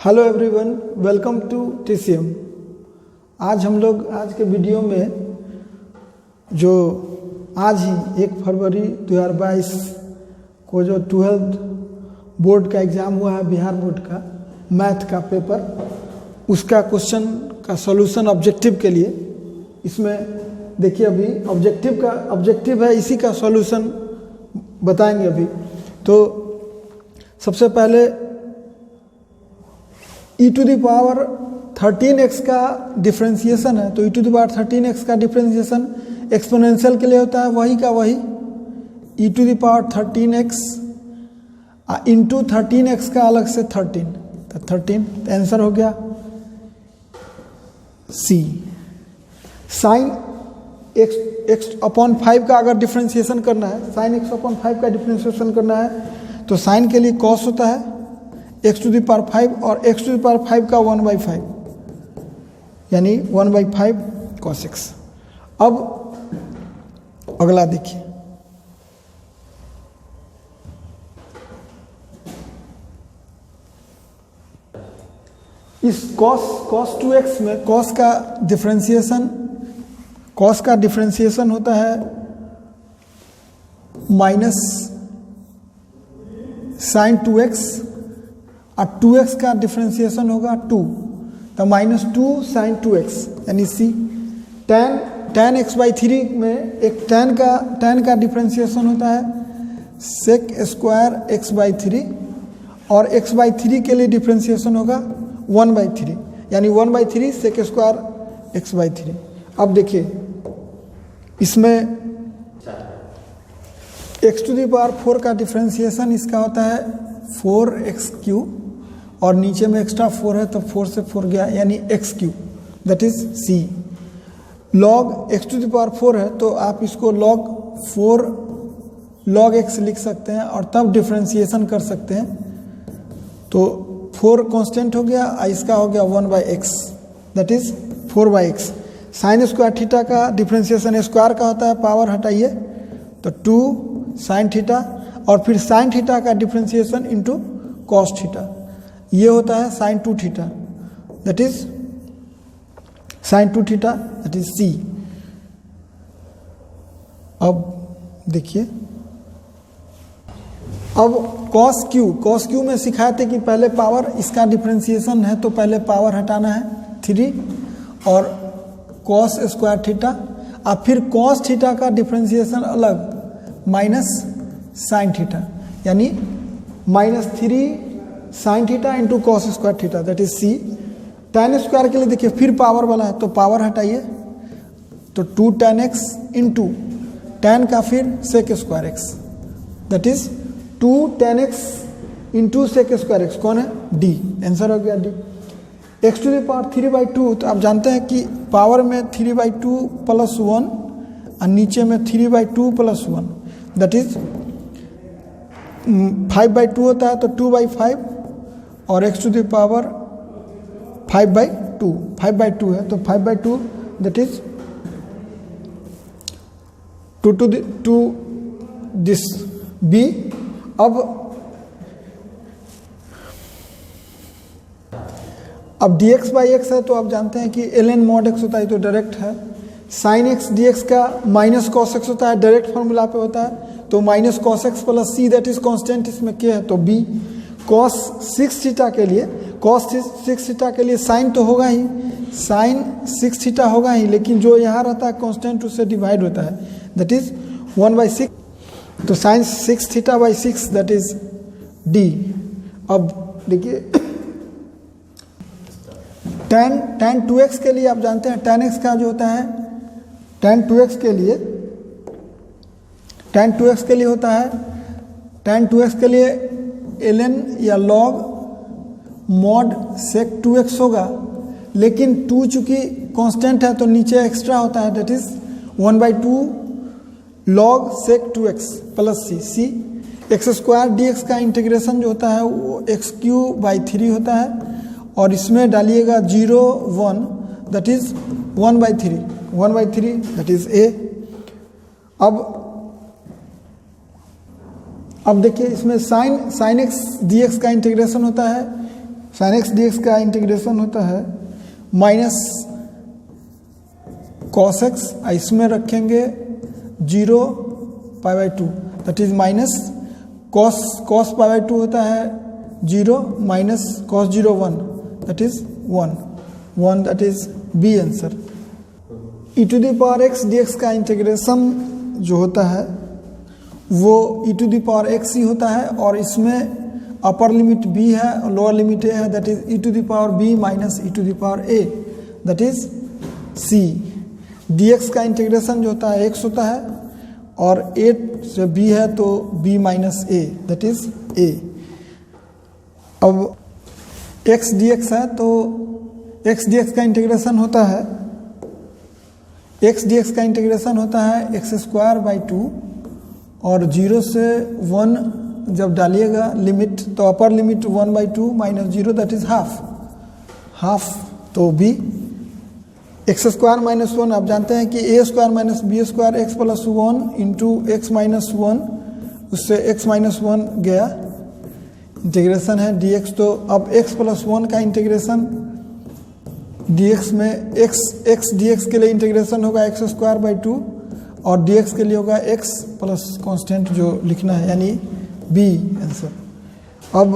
Hello everyone, welcome to TCM. आज हम लोग आज के वीडियो में जो आज ही 1 फरवरी 2022 को जो 12th बोर्ड का एग्ज़ाम हुआ है, बिहार बोर्ड का मैथ का पेपर, उसका क्वेश्चन का सॉल्यूशन ऑब्जेक्टिव के लिए इसमें देखिए अभी ऑब्जेक्टिव है, इसी का सॉल्यूशन बताएंगे अभी। तो सबसे पहले e to the power 13x का डिफ्रेंशिएशन है, तो e to the power 13x का डिफ्रेंशिएशन एक्सपोनेंशियल के लिए होता है वही का वही e to the power 13x into 13x का अलग से 13, तो 13 तो आंसर हो गया C। साइन x अपॉन 5 का अगर डिफ्रेंशिएशन करना है, साइन x अपॉन 5 का डिफ्रेंशिएशन करना है तो साइन के लिए कॉस होता है x टू द पावर 5 और x टू द पावर 5 का 1/5 यानी 1/5 cos x। अब अगला देखिए, इस cos 2x में cos का डिफ्रेंशिएशन होता है माइनस साइन 2x और 2x का डिफ्रेंशिएशन होगा 2, तो -2 sin 2x यानी C। tan x/3 में एक tan का डिफ्रेंशिएशन होता है sec स्क्वायर x/3 और x/3 के लिए डिफ्रेंशिएशन होगा 1/3 यानी 1/3 sec स्क्वायर x/3। अब देखिए इसमें x टू द पावर 4 का डिफ्रेंशिएशन इसका होता है 4x³ और नीचे में एक्स्ट्रा 4 है तो 4 से 4 गया यानी x³ that is C। log x to the power 4 है तो आप इसको log x लिख सकते हैं और तब डिफ्रेंशिएशन कर सकते हैं, तो 4 कांस्टेंट हो गया, इसका हो गया 1/x that is 4/x। Sine square theta का डिफ्रेंशिएशन स्क्वायर का होता है, पावर हटाइए तो 2 साइन थीटा और फिर साइन थीटा का डिफ्रेंशिएशन इंटू कॉस थीटा, ये होता है sine 2 theta that is sine 2 theta that is C। अब देखिए, अब cos Q में सिखाए थे कि पहले पावर, इसका डिफ्रेंशिएशन है तो पहले पावर हटाना है 3 और cos स्क्वायर थीटा और फिर cos थीटा का डिफ्रेंशिएशन अलग माइनस साइन थीटा यानी -3 sine theta into cos square theta that is C। tan square के लिए देखिए फिर पावर वाला है तो पावर हटाइए तो 2 tan x इंटू tan का फिर sec square x that is 2 tan x into sec square x, कौन है D, आंसर हो गया D। x to the power 3/2, तो आप जानते हैं कि पावर में 3/2 + 1 और नीचे में 3/2 + 1 दैट इज 5/2 होता है तो 2/5 और x टू द पावर 5/2 है तो 5/2 दैट इज 2 दिस B। अब dx/x है तो आप जानते हैं कि ln mod x होता है तो डायरेक्ट है। sin x dx का माइनस cos x होता है, डायरेक्ट फॉर्मूला पे होता है तो minus cos x + C that is constant, इसमें k है तो B। cos 6 थीटा के लिए साइन तो होगा ही, साइन 6 थीटा होगा ही, लेकिन जो यहाँ रहता है कांस्टेंट उससे डिवाइड होता है दैट इज 1/6, तो साइन 6 थीटा/6 दैट इज D। अब देखिए tan 2x के लिए आप जानते हैं tan x का जो होता है tan 2x के लिए होता है tan 2x के लिए ln या log mod sec 2x होगा, लेकिन 2 चूंकि कांस्टेंट है तो नीचे एक्स्ट्रा होता है that is 1/2 log sec 2x + C। x square dx का इंटीग्रेशन जो होता है वो x³/3 होता है और इसमें डालिएगा 0 1 that is 1/3 that is A। अब देखिए इसमें साइन x dx का इंटीग्रेशन होता है साइन एक्स डी एक्स का इंटीग्रेशन होता है माइनस कॉस एक्स, इसमें रखेंगे 0 pi by 2, that is minus cos pi by 2 होता है 0 minus cos 0 1, that is 1, that is B answer. E to the power x d x का integration जो होता है वो e to the power x ही होता है, और इसमें अपर लिमिट b है और लोअर लिमिट a है, that is e to the power b minus e to the power a, that is c। dx का इंटीग्रेशन जो होता है x होता है, और a से b है तो b minus a, that is a। अब x dx है तो x dx का इंटीग्रेशन होता है, x dx का इंटीग्रेशन होता है एक्स स्क्वायर बाई 2, और 0 से 1 जब डालिएगा लिमिट तो upper limit 1/2 minus 0, that is half, तो b एक्स स्क्वायर माइनस 1, आप जानते हैं कि a square minus b square x plus 1 into x minus 1, उससे x माइनस 1 गया, इंटीग्रेशन है dx। तो अब x प्लस 1 का इंटीग्रेशन dx में x dx के लिए इंटीग्रेशन होगा एक्स स्क्वायर बाई 2, और dx के लिए होगा x प्लस कांस्टेंट जो लिखना है, यानी b आंसर। अब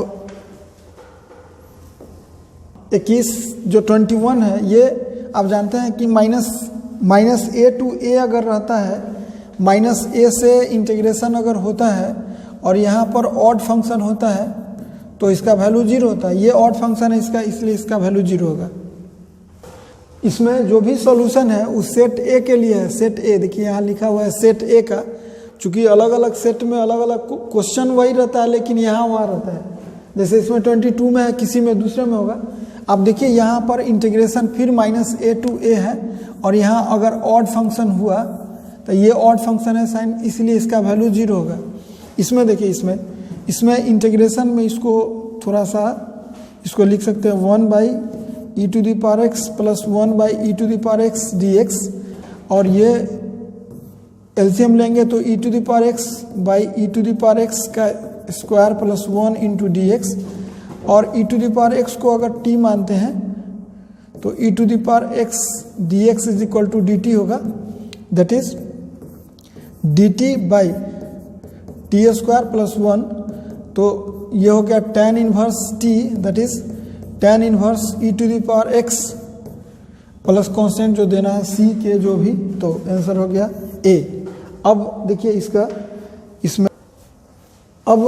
21 जो 21 है, ये आप जानते हैं कि माइनस a टू a अगर रहता है, माइनस a से इंटीग्रेशन अगर होता है और यहाँ पर ऑड फंक्शन होता है तो इसका वैल्यू 0 होता है। ये ऑड फंक्शन है इसका, इसलिए इसका वैल्यू 0 होगा। इसमें जो भी सॉल्यूशन है उस सेट ए के लिए है, सेट ए, देखिए यहाँ लिखा हुआ है सेट ए का, चूंकि अलग अलग सेट में अलग अलग क्वेश्चन वही रहता है, लेकिन यहाँ वहाँ रहता है। जैसे इसमें 22 में है, किसी में दूसरे में होगा। अब देखिए यहाँ पर इंटीग्रेशन फिर माइनस a टू a है, और यहाँ अगर ऑड फंक्शन हुआ तो ये ऑड फंक्शन है साइन, इसलिए इसका वैल्यू 0 होगा। इसमें देखिए इसमें इंटीग्रेशन में इसको थोड़ा सा इसको लिख सकते हैं 1 e to the power x plus 1 e to the power x dx, और ये एलसीएम लेंगे तो e to the power x e to the power x का square plus 1 into d x, और e to the power x को अगर t मानते हैं तो e to the power x dx is equal to dt होगा, that is dt by t square plus 1, तो ये हो गया tan inverse t, that is tan inverse e to the power x plus constant जो देना है c के जो भी, तो आंसर हो गया a। अब देखिए इसमें अब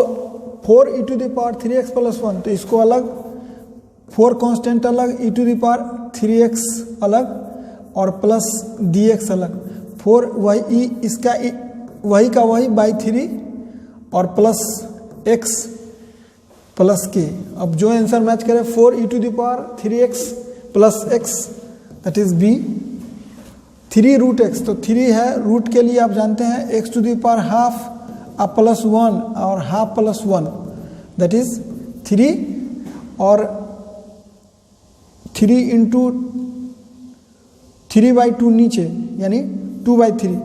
4 e to the power 3x plus 1, तो इसको अलग, 4 कांस्टेंट अलग, e to the power 3x अलग और प्लस dx अलग, 4 वही इसका वही का वही बाई 3 और प्लस x प्लस k। अब जो आंसर मैच करे 4 e to the power 3x plus x, that is b। 3 root x, तो 3 है, रूट के लिए आप जानते हैं x to the power half अब प्लस 1 और हाफ प्लस 1, दैट इज 3, और 3 इंटू 3/2 नीचे यानी 2/3,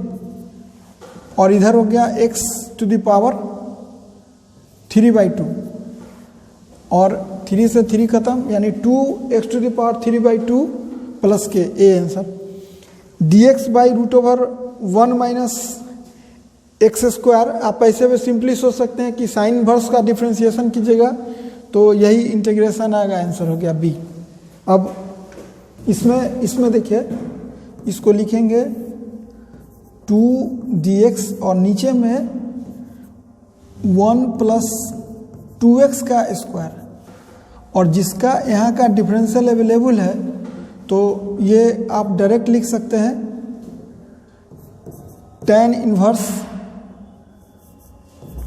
और इधर हो गया x टू द पावर 3/2, और 3 से 3 खत्म यानी 2x to the power 3/2 plus K, A answer. dx by root over 1 minus x square, आप ऐसे में सिंपली सोच सकते हैं कि साइन इनवर्स का डिफ्रेंशिएशन कीजिएगा तो यही इंटीग्रेशन आएगा, आंसर हो गया बी। अब इसमें देखिए इसको लिखेंगे 2dx और नीचे में 1 प्लस 2x का स्क्वायर, और जिसका यहाँ का डिफरेंशियल अवेलेबल है तो ये आप डायरेक्ट लिख सकते हैं tan inverse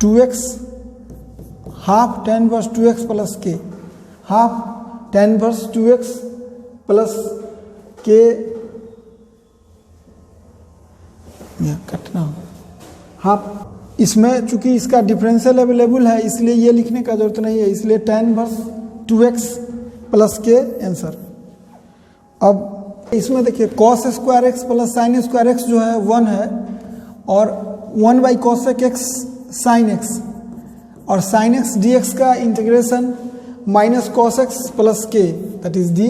2x half tan inverse 2x plus k, half tan inverse 2x plus k, कटना हाफ। इसमें चूंकि इसका डिफरेंशियल अवेलेबल है इसलिए ये लिखने का जरूरत नहीं है, इसलिए tan inverse 2x plus k answer. अब इसमें देखिए cos square x plus sine square x जो है 1 है, और 1/cos x साइन x, और साइन x dx का integration minus cos x plus k that is d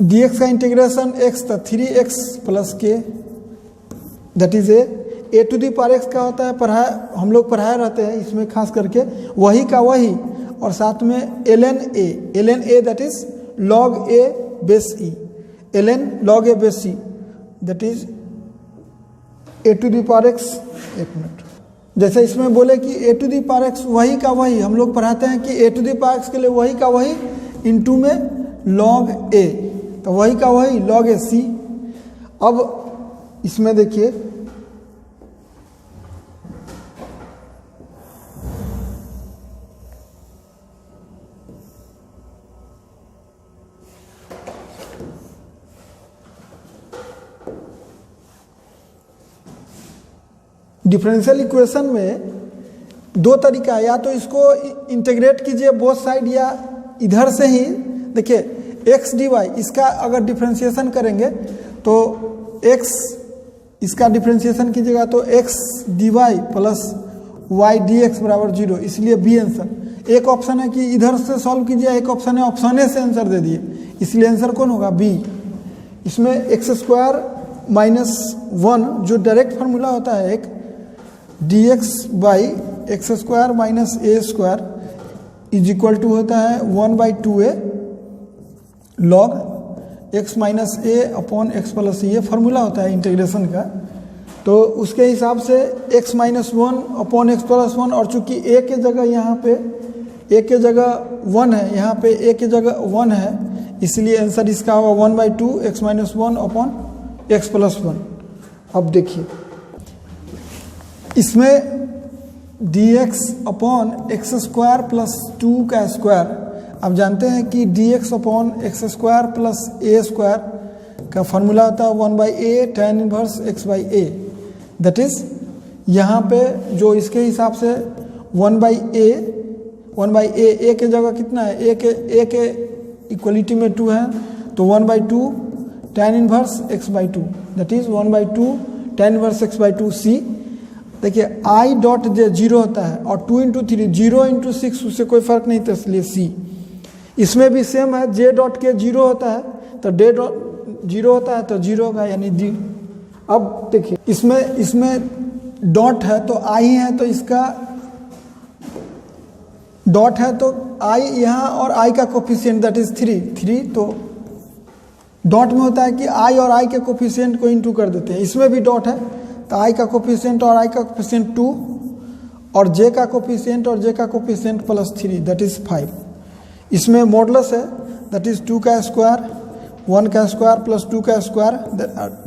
d x का इंटीग्रेशन एक्स था 3x plus k that is a to the power x का होता है, पढ़ाए हम लोग पढ़ाए रहते हैं इसमें खास करके वही का वही, और साथ में ln a that is log a base e, ln log a base e that is a to the power x. एक मिनट, जैसे इसमें बोले कि a to the power x वही का वही, हम लोग पढ़ाते हैं कि a to the power x के लिए वही का वही इंटू में log a, तो वही का वही log a c। अब इसमें देखिए डिफरेंशियल इक्वेशन में दो तरीका है, या तो इसको इंटीग्रेट कीजिए बोथ साइड, या इधर से ही देखिए एक्स डी वाई, इसका अगर डिफरेंशिएशन करेंगे तो एक्स, इसका डिफरेंशिएशन कीजिएगा तो x d y plus y d x बराबर 0, इसलिए बी आंसर। एक ऑप्शन है कि इधर से सॉल्व कीजिए, एक ऑप्शन है ऑप्शन ए से आंसर दे दिए, इसलिए आंसर कौन होगा बी। इसमें एक्स स्क्वायर माइनस 1 जो डायरेक्ट फार्मूला होता है एक d x by x square minus a square is equal to होता है 1/2a log x minus a upon x plus ये फार्मूला होता है इंटीग्रेशन का। तो उसके हिसाब से x minus 1 upon x plus 1, और चूंकि a के जगह यहाँ पे a के जगह 1 है, यहाँ पे a के जगह 1 है, इसलिए आंसर इसका होगा 1/2 x minus 1 upon x plus 1। अब देखिए इसमें dx upon x square plus 2 का स्क्वायर, अब जानते हैं कि dx upon x square plus a square का फॉर्मूला होता है 1/a tan inverse x by a, that is यहाँ पे जो इसके हिसाब से 1/a a के जगह कितना है, a के इक्वलिटी में 2 है, तो 1/2 tan inverse x by 2 that is 1/2 tan inverse x by 2 c। देखिए i डॉट जे 0 होता है और 2 इंटू 3 0 इंटू 6 उससे कोई फर्क नहीं था, इसलिए c। इसमें भी सेम है, j डॉट के 0 होता है तो डे डॉट 0 होता है तो 0 होगा यानी d। अब देखिए इसमें डॉट है तो i है, तो इसका डॉट है तो i यहाँ और i का कोफिशिएंट दैट इज 3, तो डॉट में होता है कि i और i के कोफिशिएंट को इंटू कर देते हैं। इसमें भी डॉट है तो i का कोफिशिएंट और i का कोफिशिएंट 2 और j का कोफिशिएंट और j का कोफिशिएंट प्लस 3 दैट इज 5। इसमें मॉडुलस है दैट इज 2 का स्क्वायर 1 का स्क्वायर प्लस 2 का square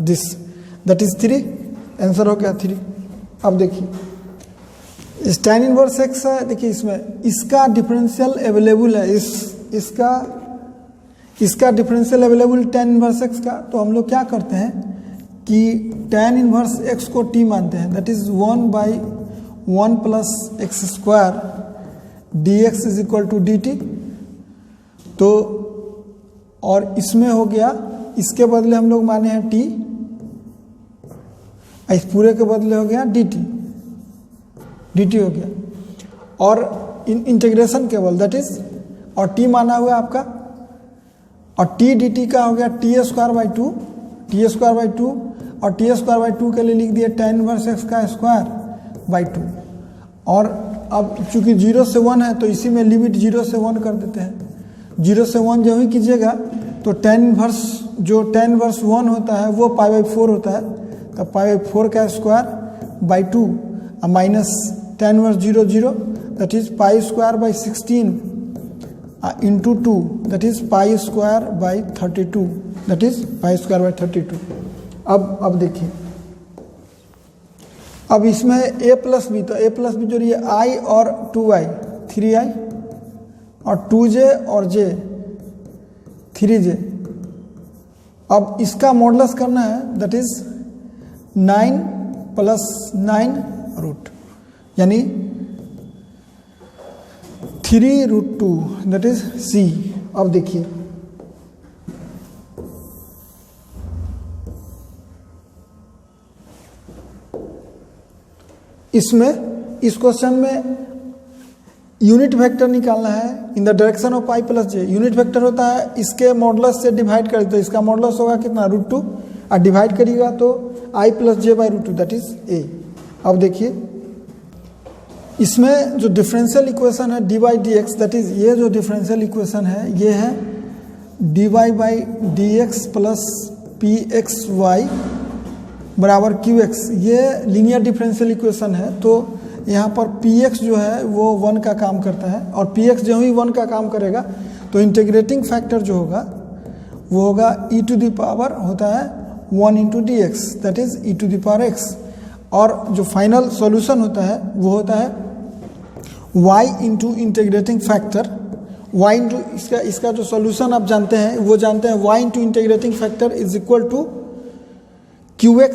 this that is 3, answer हो गया 3। अब देखिए tan इनवर्स x है, देखिए इसमें इसका डिफरेंशियल अवेलेबल है, इसका differential available tan inverse x का, तो हम लोग क्या करते हैं कि tan इनवर्स x को t मानते हैं that is 1/1 plus x square d x is equal to d t. तो और इसमें हो गया, इसके बदले हम लोग माने हैं t, इस पूरे के बदले हो गया dt हो गया, और इंटीग्रेशन केवल दैट इज, और t माना हुआ आपका, और t dt का हो गया t² बाई 2 और t² बाई 2 के लिए लिख दिया tan इनवर्स x का स्क्वायर बाई 2। और अब चूंकि 0 से 1 है तो इसी में लिमिट 0 से 1 कर देते हैं, 0 से 1 जो ही कीजिएगा तो tan इनवर्स 1 होता है वो π/4 होता है, तो π/4 का स्क्वायर बाई 2 माइनस tan इनवर्स 0 that is π² by 16 into 2 that is π² by 32 that is π² by 32। अब देखिए, अब इसमें a प्लस बी, तो a प्लस बी जो रही है i और 2i 3i और 2j और j 3j। अब इसका मॉडुलस करना है दैट इज 9 प्लस 9 रूट यानी 3√2 दैट इज c। अब देखिए इसमें इस क्वेश्चन में यूनिट वेक्टर निकालना है in the direction of I plus J. Unit vector होता है इसके मॉडुलस से डिवाइड कर, तो इसका मॉडुलस होगा कितना √2 और डिवाइड करिएगा तो i plus j by √2 that is a. अब देखिए इसमें जो डिफरेंशियल इक्वेशन है dy by d x, that is ये जो डिफरेंशियल इक्वेशन है ये है dy by d x plus p x y बराबर क्यू एक्स। ये लीनियर डिफरेंशियल इक्वेशन है, तो यहाँ पर px जो है वो 1 का काम करता है, और px जो ही 1 का काम करेगा तो इंटीग्रेटिंग फैक्टर जो होगा वो होगा e टू द पावर होता है 1 into d x, that is e to the power x। और जो फाइनल सॉल्यूशन होता है वो होता है y into integrating factor, y into इसका जो सॉल्यूशन आप जानते हैं वो जानते हैं y into integrating factor is equal to QX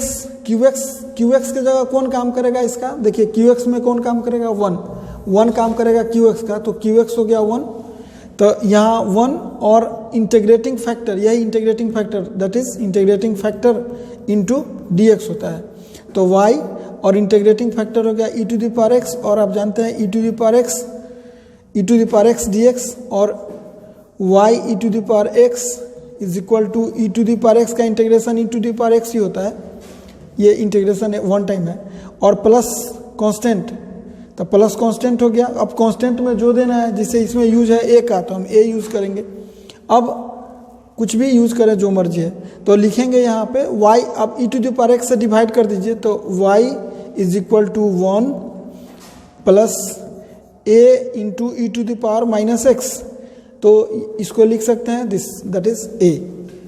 के जगह कौन काम करेगा इसका, देखिए QX में कौन काम करेगा 1 काम करेगा QX का, तो QX हो गया 1, तो यहाँ 1 और इंटीग्रेटिंग फैक्टर, यही integrating factor that is integrating factor into dx होता है, तो y और इंटीग्रेटिंग फैक्टर हो गया e to the power x, और आप जानते हैं e to the power x dx और y e to the power x is equal to e to the power x का integration e to the power x ही होता है, ये इंटीग्रेशन 1 टाइम है, और प्लस कांस्टेंट, तो प्लस कांस्टेंट हो गया। अब कांस्टेंट में जो देना है, जिसे इसमें यूज है ए का, तो हम ए यूज़ करेंगे। अब कुछ भी यूज़ करें जो मर्जी है, तो लिखेंगे यहाँ पे y, अब e to the power x से डिवाइड कर दीजिए, तो y is equal to 1 plus a into e to the power minus x, तो इसको लिख सकते हैं दिस दैट इज ए।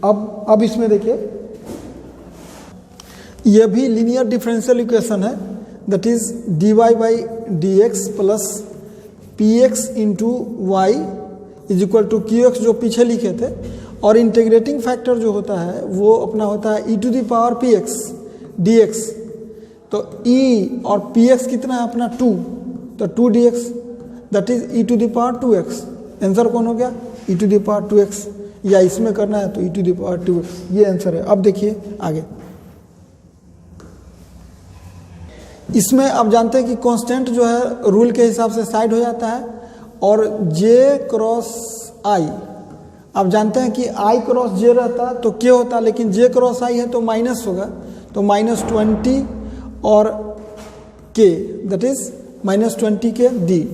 अब इसमें देखिए यह भी लीनियर डिफरेंशियल इक्वेशन है, that is dy by d x plus p x into y is equal to q x जो पीछे लिखे थे, और इंटीग्रेटिंग फैक्टर जो होता है वो अपना होता है e to the power p x d x, तो e और पी एक्स कितना है अपना 2, तो 2 d x that is e to the power 2x। Answer कौन हो गया e to the power 2x, या इसमें करना है तो e to the power 2x, ये आंसर है। अब देखिए आगे, इसमें आप जानते हैं कि कांस्टेंट जो है रूल के हिसाब से साइड हो जाता है, और j क्रॉस i, आप जानते हैं कि i क्रॉस j रहता तो k होता, लेकिन j क्रॉस i है तो माइनस होगा, तो -20 और k that is -20k d।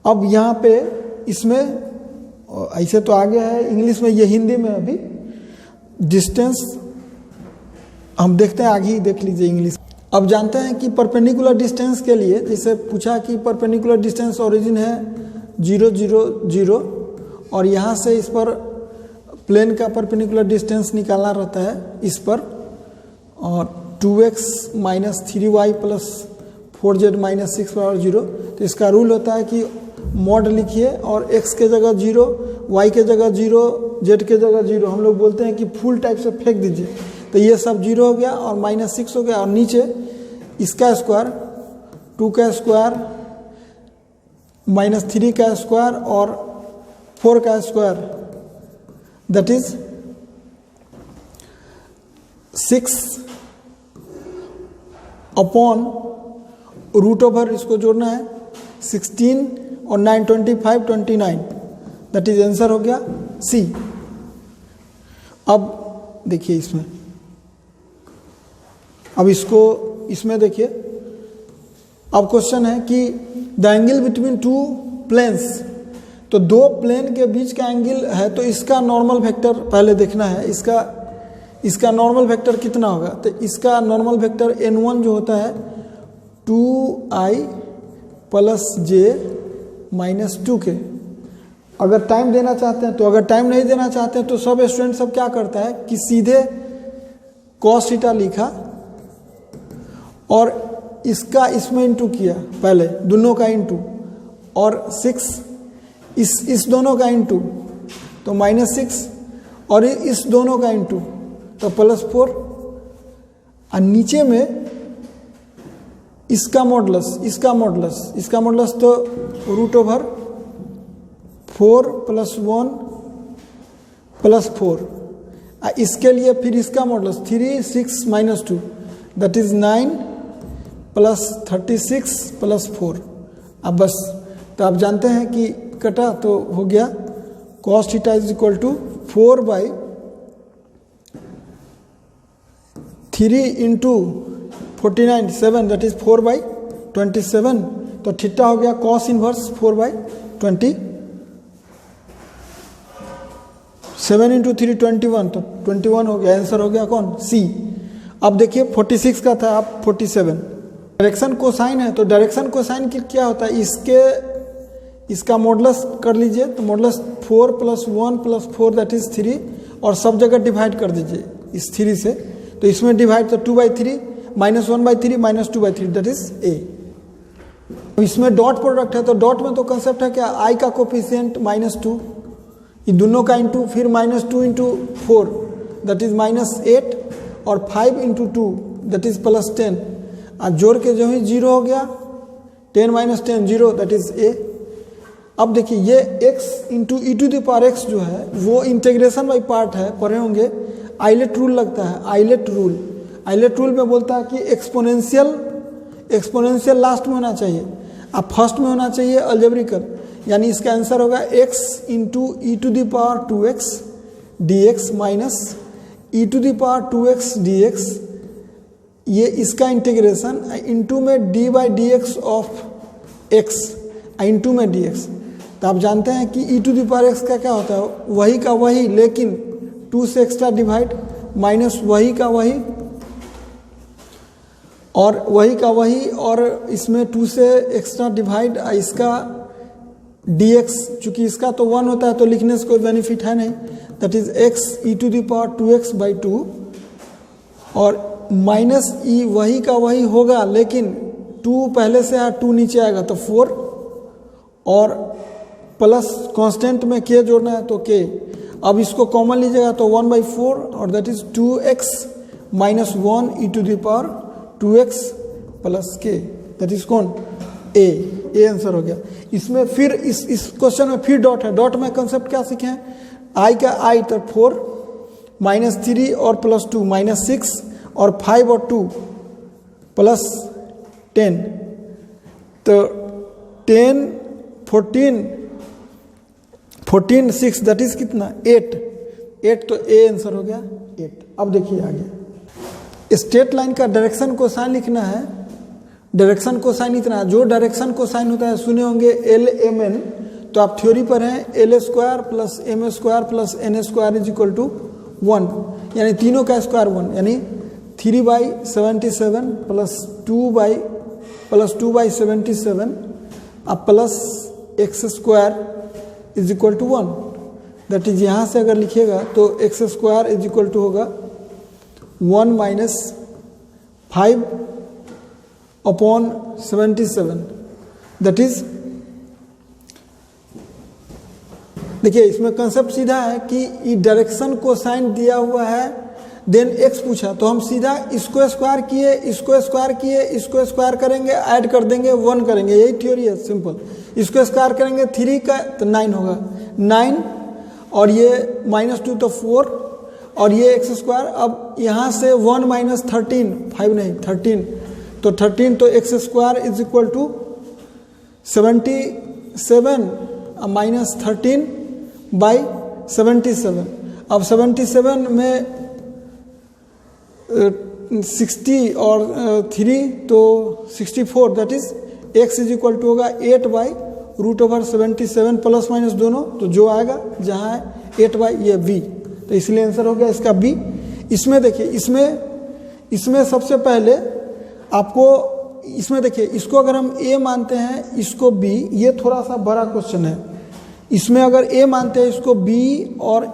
अब यहाँ पे इसमें ऐसे तो आगे है इंग्लिश में, ये हिंदी में अभी डिस्टेंस हम देखते हैं, आगे ही देख लीजिए इंग्लिश। अब जानते हैं कि परपेंडिकुलर डिस्टेंस के लिए, जैसे पूछा कि परपेंडिकुलर डिस्टेंस ओरिजिन है 0 0 0, और यहाँ से इस पर प्लेन का परपेंडिकुलर डिस्टेंस निकालना रहता है इस पर, और 2x minus 3y plus 4z minus 6 बराबर 0, तो इसका रूल होता है कि मॉड लिखिए और x के जगह 0, y के जगह 0, z के जगह 0, हम लोग बोलते हैं कि फुल टाइप से फेंक दीजिए, तो ये सब 0 हो गया और -6 हो गया, और नीचे इसका स्क्वायर 2 का स्क्वायर -3 का स्क्वायर और 4 का स्क्वायर दैट इज 6 अपॉन √, इसको जोड़ना है 16 और 9 25 29, दैट इज आंसर हो गया सी। अब देखिए इसमें, अब इसमें देखिए, अब क्वेश्चन है कि द एंगल बिटवीन 2 प्लेन्स, तो 2 प्लेन के बीच का एंगल है, तो इसका नॉर्मल वेक्टर पहले देखना है, इसका नॉर्मल वेक्टर कितना होगा, तो इसका नॉर्मल वेक्टर n1 जो होता है 2i plus j minus 2k। अगर टाइम देना चाहते हैं तो, अगर टाइम नहीं देना चाहते हैं तो सब स्टूडेंट सब क्या करता है कि सीधे cos थीटा लिखा और इसका इसमें इंटू किया, पहले दोनों का इंटू, और 6 इस दोनों का इंटू तो -6, और इस दोनों का इंटू तो +4, और नीचे में इसका मॉडुलस तो √4 + 1 + 4, इसके लिए फिर इसका मॉडुलस 3 6 - 2 दैट इज 9 + 36 + 4। अब बस तो आप जानते हैं कि कटा तो हो गया cos theta is equal to 4/3 into 49 7 that is 4/27। तो थीटा हो गया cos इनवर्स 4/20 7 इंटू 3 21, तो 21 हो गया। आंसर हो गया कौन? सी। अब देखिए 46 का था, आप 47। डायरेक्शन कोसाइन है, तो डायरेक्शन कोसाइन की क्या होता है, इसका मॉडुलस कर लीजिए। तो मॉडुलस 4 + 1 + 4 दैट इज 3, और सब जगह डिवाइड कर दीजिए इस 3 से। तो इसमें डिवाइड, तो 2/3 -1/3 -2/3 दैट इज ए। इसमें डॉट प्रोडक्ट है, तो डॉट में तो कंसेप्ट है क्या, आई का कोफिशिएंट -2, ये दोनों का इंटू, फिर -2 × 4 दैट इज -8, और 5 × 2 दैट इज +10। आज जोड़ के जो ही 0 हो गया, 10 - 10 0 दैट इज ए। अब देखिए ये x × e⁻x जो है वो इंटीग्रेशन बाई पार्ट है, पढ़े होंगे। आइलेट रूल लगता है, आइलेट रूल में बोलता है कि एक्सपोनेंशियल लास्ट में होना चाहिए, अब फर्स्ट में होना चाहिए अलजेब्रिकल। यानी इसका आंसर होगा x × e⁻2x dx minus e⁻2x dx, ये इसका इंटीग्रेशन इंटू में d/dx ऑफ x, इंटू में dx। तो आप जानते हैं कि e⁻x का क्या होता है, वही का वही, लेकिन 2 से एक्स्ट्रा डिवाइड, माइनस वही का वही और वही का वही, और इसमें 2 से एक्स्ट्रा डिवाइड, इसका dx, चूंकि इसका तो 1 होता है तो लिखने से कोई बेनिफिट है नहीं, दैट इज x e⁻2x/2, और माइनस ई वही का वही होगा, लेकिन 2 पहले से है, 2 नीचे आएगा तो 4, और प्लस कांस्टेंट में k जोड़ना है तो k। अब इसको कॉमन लीजिएगा तो 1/4, और that is 2x - 1 e⁻2x + k, that is कौन? ए आंसर हो गया। इसमें फिर इस क्वेश्चन में फिर डॉट है। डॉट में कंसेप्ट क्या सीखे हैं, आई का आई तो 4 -3 और +2 -6, और 5 और 2 +10, तो 10 14 6 दैट इज कितना 8 तो ए आंसर हो गया 8। अब देखिए आगे, स्ट्रेट लाइन का डायरेक्शन कोसाइन लिखना है। डायरेक्शन कोसाइन इतना, जो डायरेक्शन कोसाइन होता है सुने होंगे LMN, तो आप थ्योरी पर हैं L² + M² + N² = 1, यानी तीनों का स्क्वायर 1, यानी 3/77 + 2/77 अब प्लस x² = 1, दैट इज यहाँ से अगर लिखिएगा तो x² = होगा 1 - 5/77, दैट इज, देखिए इसमें कंसेप्ट सीधा है कि ये डायरेक्शन कोसाइन दिया हुआ है, देन x पूछा तो हम सीधा इसको स्क्वायर किए, इसको स्क्वायर किए, इसको स्क्वायर करेंगे, ऐड कर देंगे 1 करेंगे, यही थ्योरी है सिंपल। इसको स्क्वायर करेंगे 3 का तो 9 होगा 9, और ये -2 तो 4, और ये x²। अब यहाँ से 1 - 13 5 नहीं 13, तो 13 तो x² = 77 -13/77। अब 77 में 60 और 3 तो 64, दैट इज x = होगा 8/√77 प्लस माइनस दोनों, तो जो आएगा जहाँ है 8/, ये b, तो इसलिए आंसर हो गया इसका b। इसमें देखिए, इसमें सबसे पहले आपको, इसमें देखिए इसको अगर हम a मानते हैं, इसको b, ये थोड़ा सा बड़ा क्वेश्चन है। इसमें अगर a मानते हैं इसको b और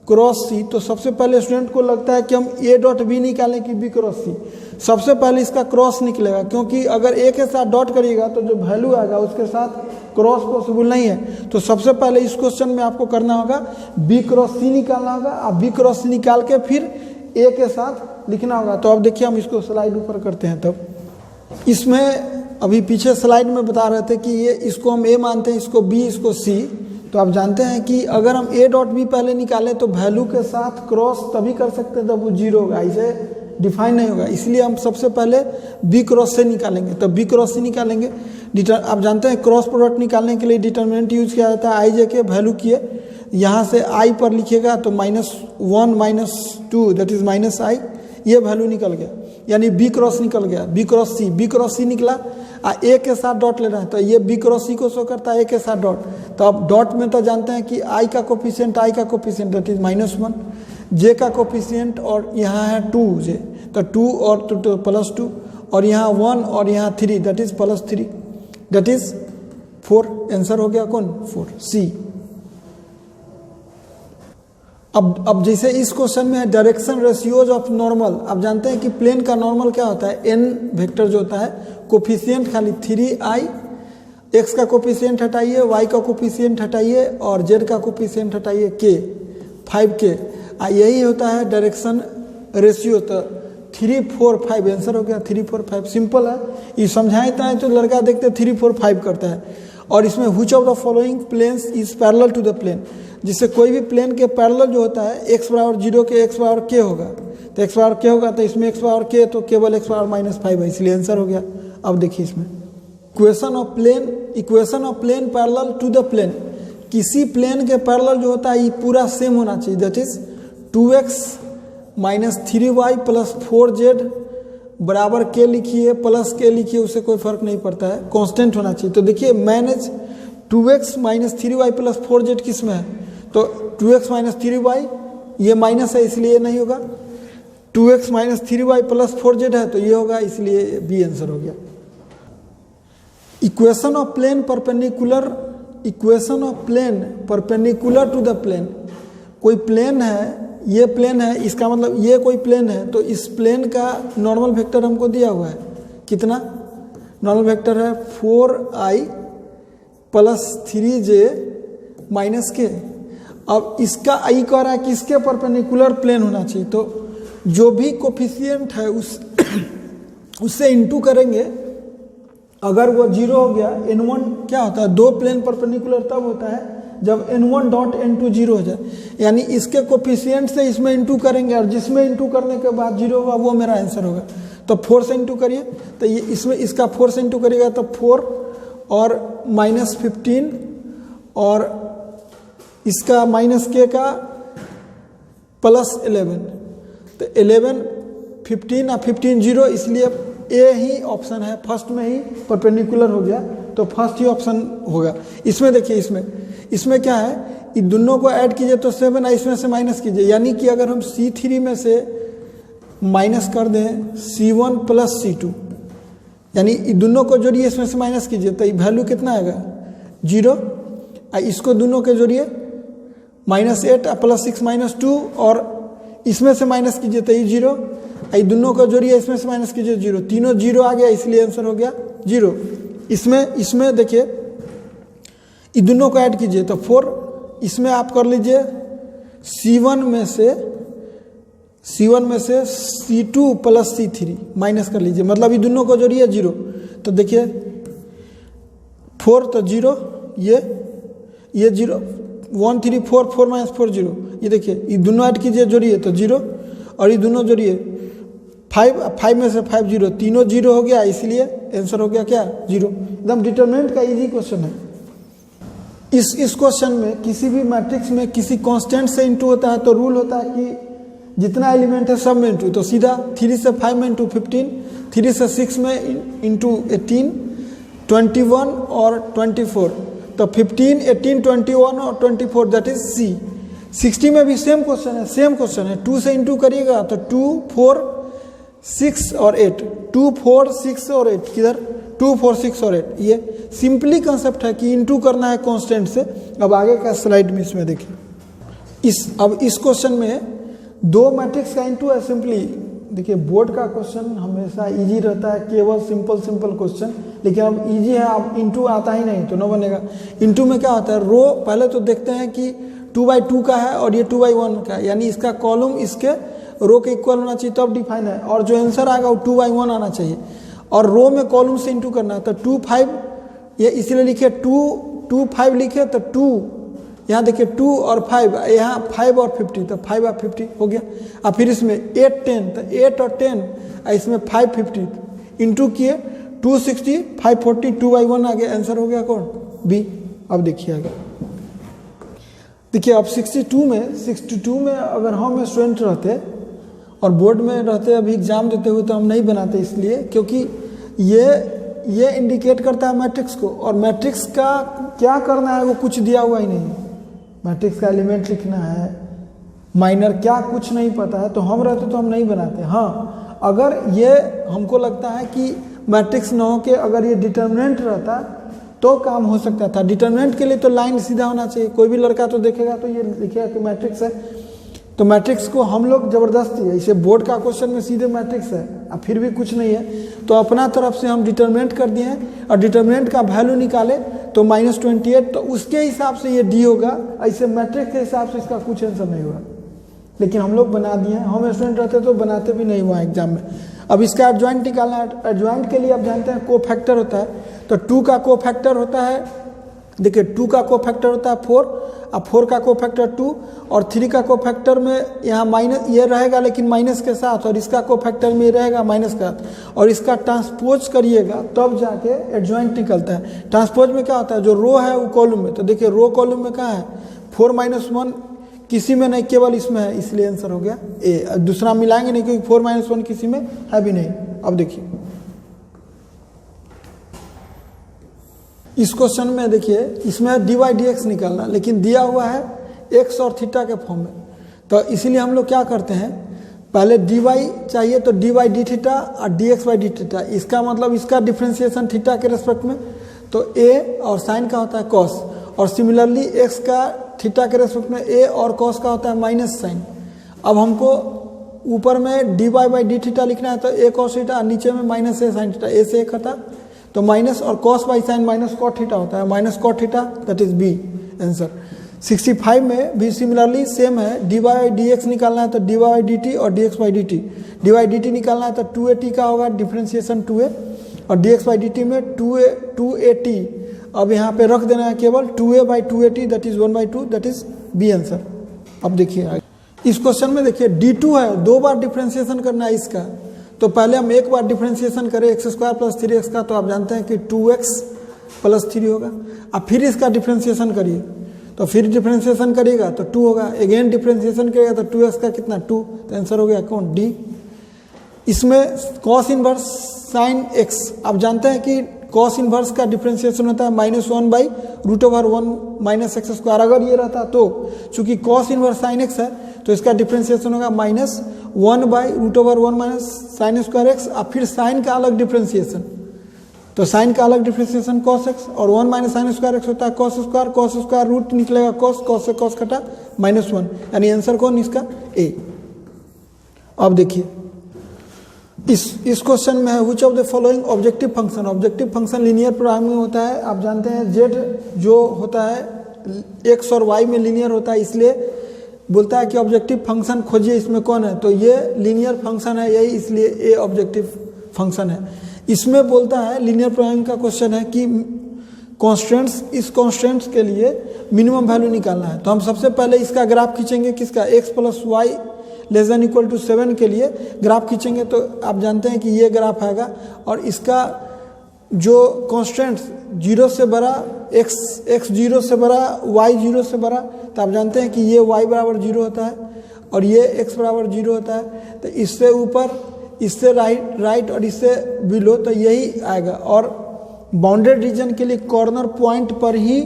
क्रॉस c, तो सबसे पहले स्टूडेंट को लगता है कि हम a.b निकालें कि b क्रॉस c। सबसे पहले इसका क्रॉस निकलेगा, क्योंकि अगर a के साथ डॉट करिएगा तो जो वैल्यू आएगा उसके साथ क्रॉस पॉसिबल नहीं है। तो सबसे पहले इस क्वेश्चन में आपको करना होगा b क्रॉस c निकालना होगा, अब b क्रॉस c निकाल के फिर a के साथ लिखना होगा। तो अब देखिए हम इसको स्लाइड ऊपर करते हैं। तब इसमें अभी पीछे स्लाइड में बता रहे थे कि ये इसको हम a मानते हैं, इसको b, इसको c। तो आप जानते हैं कि अगर हम a.b पहले निकालें तो वैल्यू के साथ क्रॉस तभी कर सकते हैं जब वो 0 होगा। इसे डिफाइन नहीं होगा, इसलिए हम सबसे पहले बी क्रॉस से निकालेंगे। तो बी क्रॉस से निकालेंगे, आप जानते हैं क्रॉस प्रोडक्ट निकालने के लिए डिटर्मिनेंट यूज किया जाता है। आई जे के वैल्यू किए, यहाँ से आई पर लिखिएगा तो -1 -2 दैट इज -i, ये वैल्यू निकल गया, यानी बी क्रॉस निकल गया। बी क्रॉस सी निकला, ए के साथ डॉट लेना है, तो ये बी क्रॉस सी को शो करता है, ए के साथ डॉट। तो अब डॉट में तो जानते हैं कि आई का कोफिशिएंट दैट इज -1, जे का कोफिशिएंट और यहाँ है 2j, तो 2 और +2, और यहाँ 1 और यहाँ 3 that is +3 that is 4। Answer हो गया कौन? 4 सी। अब जैसे इस क्वेश्चन में है डायरेक्शन रेशियोज ऑफ नॉर्मल। आप जानते हैं कि प्लेन का नॉर्मल क्या होता है, एन वेक्टर जो होता है, कोफिशिएंट खाली 3i, एक्स का कोफिशिएंट हटाइए, वाई का कोफिशिएंट हटाइए और जेड का कोफिशिएंट हटाइए, के 5k, यही होता है डायरेक्शन रेशियो। तो 3 4 5 आंसर हो गया 3 4 5। सिंपल है, ये समझाता है तो लड़का देखते 3 4 5 करता है। और इसमें which of the following planes is parallel to the plane, जिससे कोई भी प्लेन के पैरेलल जो होता है x बराबर 0 के x बराबर k होगा, तो x बराबर k होगा, तो इसमें x बराबर k तो केवल x बराबर -5 है, इसलिए आंसर हो गया। अब देखिए इसमें equation of plane parallel to the plane, किसी प्लेन के पैरेलल जो होता है ये पूरा सेम होना चाहिए, that is 2x - 3y + 4z बराबर k लिखिए प्लस k लिखिए, उससे कोई फर्क नहीं पड़ता है, कांस्टेंट होना चाहिए। तो देखिए मैनेज 2x - 3y + 4z किस में है, तो 2x - 3y ये माइनस है इसलिए ये नहीं होगा, 2x - 3y + 4z है तो ये होगा, इसलिए बी आंसर हो गया। Equation of plane perpendicular to the plane, कोई प्लेन है, ये प्लेन है, इसका मतलब ये कोई प्लेन है, तो इस प्लेन का नॉर्मल वेक्टर हमको दिया हुआ है, कितना नॉर्मल वेक्टर है 4i + 3j - k। अब इसका आई कह रहा है कि इसके परपेंडिकुलर प्लेन होना चाहिए, तो जो भी कोफिशिएंट है उससे इंटू करेंगे, अगर वो 0 हो गया, n1 क्या होता है, दो प्लेन परपेंडिकुलर तब होता है जब n1 डॉट n2 0 हो जाए, यानी इसके कोफिशिएंट से इसमें इंटू करेंगे और जिसमें इंटू करने के बाद 0 होगा वो मेरा आंसर होगा। तो 4 से इंटू करिए, तो ये इसमें इसका 4 से इंटू करिएगा तो 4 और -15 और इसका -k का +11, तो 11 15 और 15 0, इसलिए ए ही ऑप्शन है, फर्स्ट में ही परपेंडिकुलर हो गया, तो फर्स्ट ही ऑप्शन होगा। इसमें देखिए इसमें क्या है, इन दोनों को ऐड कीजिए तो 7 इसमें से माइनस कीजिए, यानी कि अगर हम C3 में से माइनस कर दें C1 + C2, यानी इन दोनों को जोड़िए, इसमें से माइनस कीजिए तो ये वैल्यू कितना आएगा 0, इसको दोनों के जोड़िए -8 + 6 -2 और इसमें से माइनस कीजिए तो ये 0, ये दोनों को जोड़िए, इसमें से माइनस कीजिए 0, तीनों 0 आ गया, इसलिए आंसर हो गया 0। इसमें देखिए ये दोनों को ऐड कीजिए तो 4, इसमें आप कर लीजिए C1 में से C2 + C3 माइनस कर लीजिए, मतलब ये दोनों को जोड़िए 0, तो देखिए 4 तो 0, ये 0 1 3 4 4 - 4 0, ये देखिए ये दोनों ऐड कीजिए जोड़िए तो 0, और ये दोनों जोड़िए 5 में से 5 0, तीनों 0 हो गया, इसलिए आंसर हो गया क्या 0। एकदम डिटरमिनेंट का इजी क्वेश्चन है। इस क्वेश्चन में किसी भी मैट्रिक्स में किसी कांस्टेंट से इंटू होता है तो रूल होता है कि जितना एलिमेंट है सब में इंटू, तो सीधा 3 से 5 में इंटू 15, 3 से 6 में इंटू 18, 21 और 24, तो 15 18 21 और 24 दैट इज सी। 60 में भी सेम क्वेश्चन है, 2 से इंटू करिएगा तो 2 4 6 और 8, 2 4 6 और 8, किधर 2 4 6 और 8, ये सिंपली कंसेप्ट है कि इंटू करना है कांस्टेंट से। अब आगे का स्लाइड में इसमें देखिए, अब इस क्वेश्चन में दो मैट्रिक्स का इंटू है सिंपली। देखिए बोर्ड का क्वेश्चन हमेशा इजी रहता है, केवल सिंपल क्वेश्चन, लेकिन अब इजी है, अब इंटू आता ही नहीं तो न बनेगा। इंटू में क्या होता है, रो पहले तो देखते हैं कि 2/2 का है और ये 2/1 का है, यानी इसका कॉलम इसके रो के इक्वल होना चाहिए तब डिफाइन है, और जो आंसर आएगा वो 2/1 आना चाहिए, और रो में कॉलम से इंटू करना है। तो 2 5 ये इसलिए लिखे 2 5 लिखे तो 2 यहाँ देखिए 2 और 5, यहाँ 5 और 50, तो 5 और 50 हो गया। अब फिर इसमें 8 10, तो 8 और 10, इसमें 550 इंटू किए 260 540 2/1 आ गया, आंसर हो गया कौन? बी। अब देखिए आगे, देखिए अब 62 में अगर हम स्टूडेंट रहते और बोर्ड में रहते, अभी एग्जाम देते हुए, तो हम नहीं बनाते, इसलिए क्योंकि ये इंडिकेट करता है मैट्रिक्स को, और मैट्रिक्स का क्या करना है वो कुछ दिया हुआ ही नहीं। मैट्रिक्स का एलिमेंट लिखना है, माइनर क्या, कुछ नहीं पता है, तो हम रहते तो हम नहीं बनाते। हाँ, अगर ये हमको लगता है कि मैट्रिक्स न हो के अगर ये डिटर्मिनेंट रहता तो काम हो सकता था। डिटर्मिनेंट के लिए तो लाइन सीधा होना चाहिए, कोई भी लड़का तो देखेगा तो ये लिखेगा कि मैट्रिक्स है, तो मैट्रिक्स को हम लोग जबरदस्ती है, इसे बोर्ड का क्वेश्चन में सीधे मैट्रिक्स है, अब फिर भी कुछ नहीं है, तो अपना तरफ से हम डिटर्मिनेंट कर दिए हैं, और डिटर्मिनेंट का वैल्यू निकाले तो -28, तो उसके हिसाब से ये डी होगा, ऐसे मैट्रिक्स के हिसाब से इसका कुछ आंसर नहीं होगा। लेकिन हम लोग बना दिए हैं, हम स्टूडेंट रहते तो बनाते भी नहीं हुआ एग्जाम में। अब इसका एडजॉइंट निकालना है, एडजॉइंट के लिए आप जानते हैं को फैक्टर होता है, तो 2 का को फैक्टर होता है, देखिए 2 का को फैक्टर होता है 4, अब 4 का को फैक्टर 2, और 3 का को फैक्टर में यहाँ माइनस ये रहेगा लेकिन माइनस के साथ, और इसका को फैक्टर में रहेगा माइनस का, और इसका ट्रांसपोज करिएगा तब जाके एडजॉइंट निकलता है। ट्रांसपोज में क्या होता है, जो रो है वो कॉलम में, तो देखिए रो कॉलम में कहाँ है, 4 - 1 किसी में नहीं, केवल इसमें है, इसलिए आंसर हो गया ए। दूसरा मिलाएंगे नहीं क्योंकि 4 - 1 किसी में है भी नहीं। अब देखिए इस क्वेश्चन में, देखिए इसमें dy/dx निकालना, लेकिन दिया हुआ है x और थीटा के फॉर्म में, तो इसीलिए हम लोग क्या करते हैं, पहले dy चाहिए तो dy/d थीटा और dx/d थीटा, इसका मतलब इसका डिफ्रेंसिएशन थीटा के रेस्पेक्ट में, तो a और साइन का होता है cos, और सिमिलरली x का थीटा के रेस्पेक्ट में a और cos का होता है माइनस साइन। अब हमको ऊपर में dy/d थीटा लिखना है, तो a cos थीटा, नीचे में minus a sin theta, a से एक हटा तो माइनस, और cos बाई साइन माइनस cot थीटा होता है, minus cot theta, that is B answer. 65 में भी सिमिलरली सेम है, dy/dx निकालना है तो dy/dt और dx/dt, dy/dt निकालना है तो 2at का होगा डिफ्रेंसिएशन 2a, और dx/dt में 2at, अब यहाँ पे रख देना है केवल 2a/2at, that is 1/2, that is B answer. अब देखिए इस क्वेश्चन में, देखिए d2 है, 2 बार डिफ्रेंसिएशन करना है इसका, तो पहले हम एक बार डिफ्रेंसिएशन करें x² + 3x का, तो आप जानते हैं कि 2x + 3 होगा। अब फिर इसका डिफ्रेंसिएशन करिए, तो फिर डिफ्रेंसिएशन करिएगा तो 2 होगा, अगेन डिफ्रेंसिएशन करिएगा तो 2x का कितना 2, तो आंसर हो गया कौन, डी। इसमें cos इनवर्स sin x, आप जानते हैं कि cos इनवर्स का डिफ्रेंसिएशन होता है -1/√1 - x²। अगर ये रहता तो, चूंकि cos इनवर्स sin x है, तो इसका डिफ्रेंसिएशन होगा -1/√1 - sin²x, और फिर साइन का अलग डिफ्रेंसिएशन, तो साइन का अलग डिफ्रेंसिएशन cos x, और 1 - sin²x होता है cos², रूट निकलेगा cos से cos कटा -1, यानी आंसर कौन इसका ए। अब देखिए इस क्वेश्चन में है which of the following objective function, objective function linear programming में होता है, आप जानते हैं z जो होता है x और y में लीनियर होता है, इसलिए बोलता है कि ऑब्जेक्टिव फंक्शन खोजिए, इसमें कौन है, तो ये लीनियर फंक्शन है यही, इसलिए ए ऑब्जेक्टिव फंक्शन है। इसमें बोलता है लीनियर प्रोग्रामिंग का क्वेश्चन है कि कॉन्स्टेंट्स, इस कॉन्स्टेंट्स के लिए मिनिमम वैल्यू निकालना है, तो हम सबसे पहले इसका ग्राफ खींचेंगे, किसका, x + y < 7 के लिए ग्राफ खींचेंगे, तो आप जानते हैं कि ये ग्राफ आएगा, और इसका जो कॉन्स्टेंट्स 0 से बड़ा x 0 से बड़ा, y 0 से बड़ा, तो आप जानते हैं कि ये y = 0 होता है और ये x = 0 होता है, तो इससे ऊपर, इससे राइट और इससे बिलो, तो यही आएगा। और बाउंडेड रीजन के लिए कॉर्नर पॉइंट पर ही